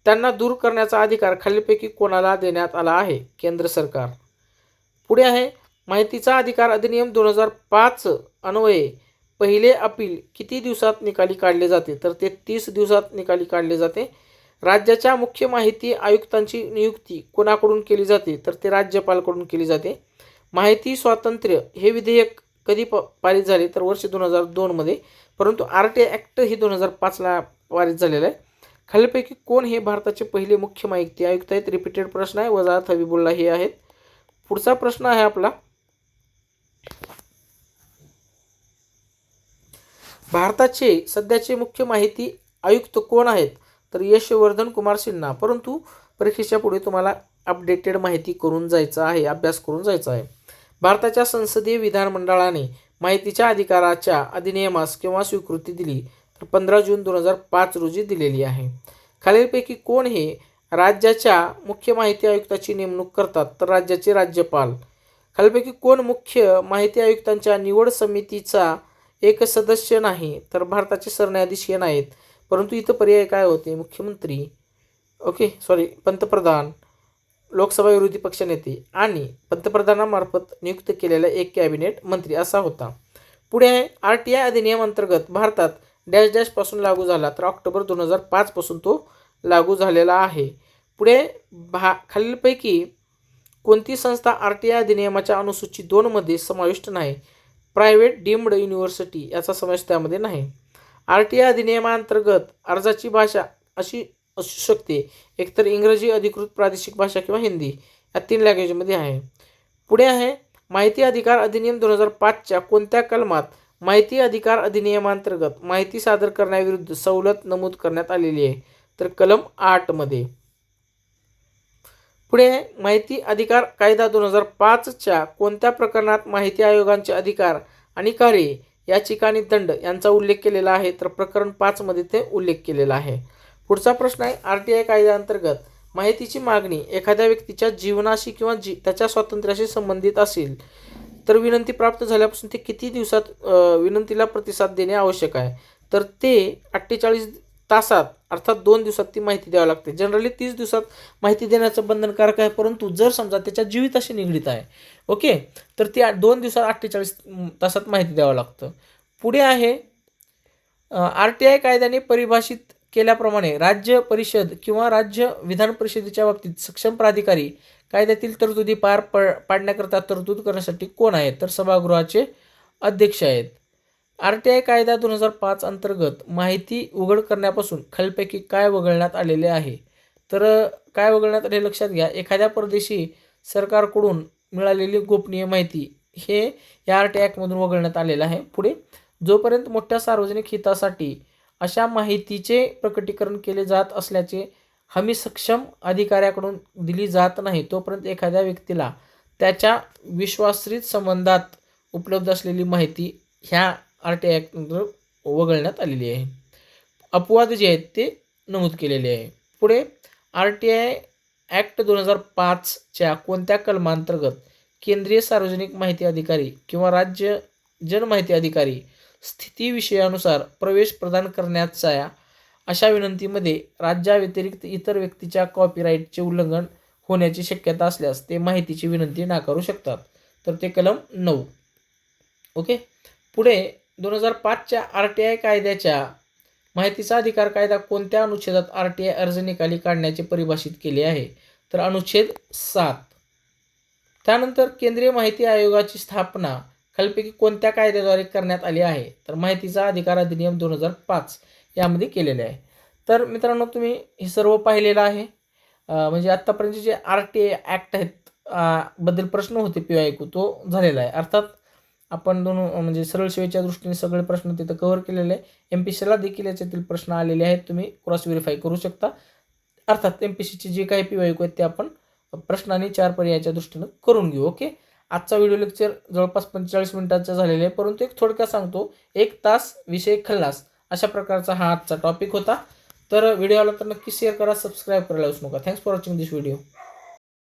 त्यांना दूर करण्याचा अधिकार खालीलपैकी कोणाला देण्यात आला आहे? केंद्र सरकार. पुढे आहे माहितीचा अधिकार अधिनियम 2005 अन्वये पहिले अपील किती दिवसात निकाली काढले जाते? तर ते 30 दिवसात निकाली काढले जाते. राज्याच्या मुख्य माहिती आयुक्तांची नियुक्ती कोणाकडून केली जाते? तर ते राज्यपालकडून केली जाते. माहिती स्वातंत्र्य हे विधेयक कधी पारित झाले? तर वर्ष 2002मध्ये. परंतु RTI ॲक्ट ही 2005ला पारित झालेलं आहे. खालीलपैकी कोण हे भारताचे पहिले मुख्य माहिती आयुक्त आहेत? रिपीटेड प्रश्न आहे. वजाहत हबीबुल्ला हे आहेत. पुढचा प्रश्न आहे आपला, भारताचे सध्याचे मुख्य माहिती आयुक्त कोण आहेत? तर यशवर्धन कुमार सिन्हा. परंतु परीक्षेच्या पुढे तुम्हाला अपडेटेड माहिती करून जायचं आहे, अभ्यास करून जायचा आहे. भारताच्या संसदीय विधानमंडळाने माहितीच्या अधिकाराच्या अधिनियमास केव्हा स्वीकृती दिली? तर 15 जून 2005 रोजी दिलेली आहे. खालीलपैकी कोण हे राज्याच्या मुख्य माहिती आयुक्ताची नेमणूक करतात? तर राज्याचे राज्यपाल. खालीलपैकी कोण मुख्य माहिती आयुक्तांच्या निवड समितीचा एक सदस्य नाही? तर भारताचे सरन्यायाधीश हे नाहीत. परंतु इथं पर्याय काय होते? मुख्यमंत्री, पंतप्रधान, लोकसभा विरोधी पक्षनेते आणि पंतप्रधानामार्फत नियुक्त केलेला एक कॅबिनेट मंत्री असा होता. पुढे आहे RTI अधिनियम अंतर्गत भारतात डॅश डॅश पासून लागू झाला? तर ऑक्टोबर 2005 पासून तो लागू झालेला आहे. पुढे खालीलपैकी कोणती संस्था RTI अधिनियमाच्या अनुसूची 2 मध्ये समाविष्ट नाही? प्रायव्हेट डीम्ड युनिव्हर्सिटी याचा समावेश त्यामध्ये नाही. RTI अधिनियमांतर्गत अर्जाची भाषा अशी असू शकते, एकतर इंग्रजी, अधिकृत प्रादेशिक भाषा किंवा हिंदी, या 3 लँग्वेजमध्ये आहे. पुढे आहे माहिती अधिकार अधिनियम 2005च्या कोणत्या कलमात माहिती अधिकार अधिनियमांतर्गत माहिती सादर करण्याविरुद्ध सवलत नमूद करण्यात आलेली आहे? तर कलम 8 मध्ये. पुढे माहिती अधिकार कायदा 2005च्या कोणत्या प्रकरणात माहिती आयोगांचे अधिकार आणि कार्ये, याचिका आणि दंड यांचा उल्लेख केलेला आहे? तर प्रकरण 5 मध्ये ते उल्लेख केलेला आहे. पुढचा प्रश्न आहे RTI कायद्याअंतर्गत माहितीची मागणी एखाद्या व्यक्तीच्या जीवनाशी किंवा त्याच्या स्वातंत्र्याशी संबंधित असेल तर विनंती प्राप्त झाल्यापासून ते किती दिवसात विनंतीला प्रतिसाद देणे आवश्यक आहे? तर ते 48 तासात अर्थात 2 दिवसात ती माहिती द्यावी लागते. जनरली 30 दिवसात माहिती देण्याचं बंधनकारक आहे, परंतु जर समजा त्याच्या जीविताशी निगडीत आहे, ओके, तर ती 2 दिवसात 48 तासात माहिती द्यावं लागतं. पुढे आहे RTI कायद्याने परिभाषित केल्याप्रमाणे राज्य परिषद किंवा राज्य विधान परिषदेच्या बाबतीत सक्षम प्राधिकारी कायद्यातील तरतुदी पार पाडण्याकरता तरतूद करण्यासाठी कोण आहेत? तर सभागृहाचे अध्यक्ष आहेत. RTI कायदा 2005 अंतर्गत माहिती उघड करण्यापासून खालीलपैकी काय वगळण्यात आलेले आहे? तर काय वगळण्यात आले लक्षात घ्या. एखाद्या परदेशी सरकारकडून मिळालेली गोपनीय माहिती हे या RTI ॲक्टमधून वगळण्यात आलेलं आहे. पुढे जोपर्यंत मोठ्या सार्वजनिक हितासाठी अशा माहितीचे प्रकटीकरण केले जात असल्याचे हमी सक्षम अधिकाऱ्याकडून दिली जात नाही तोपर्यंत एखाद्या व्यक्तीला त्याच्या विश्वासरीत संबंधात उपलब्ध असलेली माहिती ह्या RTI ॲक्टमधून वगळण्यात आलेली आहे. अपवाद जे आहेत ते नमूद केलेले आहे. पुढे RTI ॲक्ट 2005च्या कोणत्या कलमांतर्गत केंद्रीय सार्वजनिक माहिती अधिकारी किंवा राज्य जनमाहिती अधिकारी स्थितीविषयानुसार प्रवेश प्रदान करण्याच्या अशा विनंतीमध्ये राज्याव्यतिरिक्त इतर व्यक्तीच्या कॉपीराईटचे उल्लंघन होण्याची शक्यता असल्यास ते माहितीची विनंती नाकारू शकतात? तर ते कलम 9. ओके. पुढे 2005च्या RTI कायद्याच्या माहितीचा अधिकार कायदा कोणत्या अनुच्छेदात RTI अर्ज निकाली काढण्याचे परिभाषित केले आहे? तर अनुच्छेद 7. त्यानंतर केंद्रीय माहिती आयोगाची स्थापना खालीलपैकी कोणत्या कायद्याद्वारे करण्यात आली आहे? तर माहितीचा अधिकार अधिनियम 2005 यामध्ये केलेले आहे. तर मित्रांनो, तुम्ही हे सर्व पाहिलेलं आहे. म्हणजे आत्तापर्यंत जे RTI ॲक्ट आहेत बद्दल प्रश्न होते PYQ तो झालेला आहे. अर्थात आपण म्हणजे सरळ सेवेच्या दृष्टीने सगळे प्रश्न तिथं कव्हर केलेले आहे. MPSCला देखील याच्यातील प्रश्न आलेले आहेत, तुम्ही क्रॉस व्हेरीफाय करू शकता. अर्थात MPSCचे जे काही PYQ आहेत ते आपण प्रश्नांनी 4 पर्यायाच्या दृष्टीनं करून घेऊ. ओके. आजचा व्हिडिओ लेक्चर जवळपास 45 मिनिटाचा झालेला आहे, परंतु एक थोडक्यात सांगतो, 1 तास विषय खल्लास अशा प्रकारचा हा आजचा टॉपिक होता. तर व्हिडिओला तर नक्की शेअर करा, सबस्क्राईब करायला विसरू नका. Thanks for watching this video.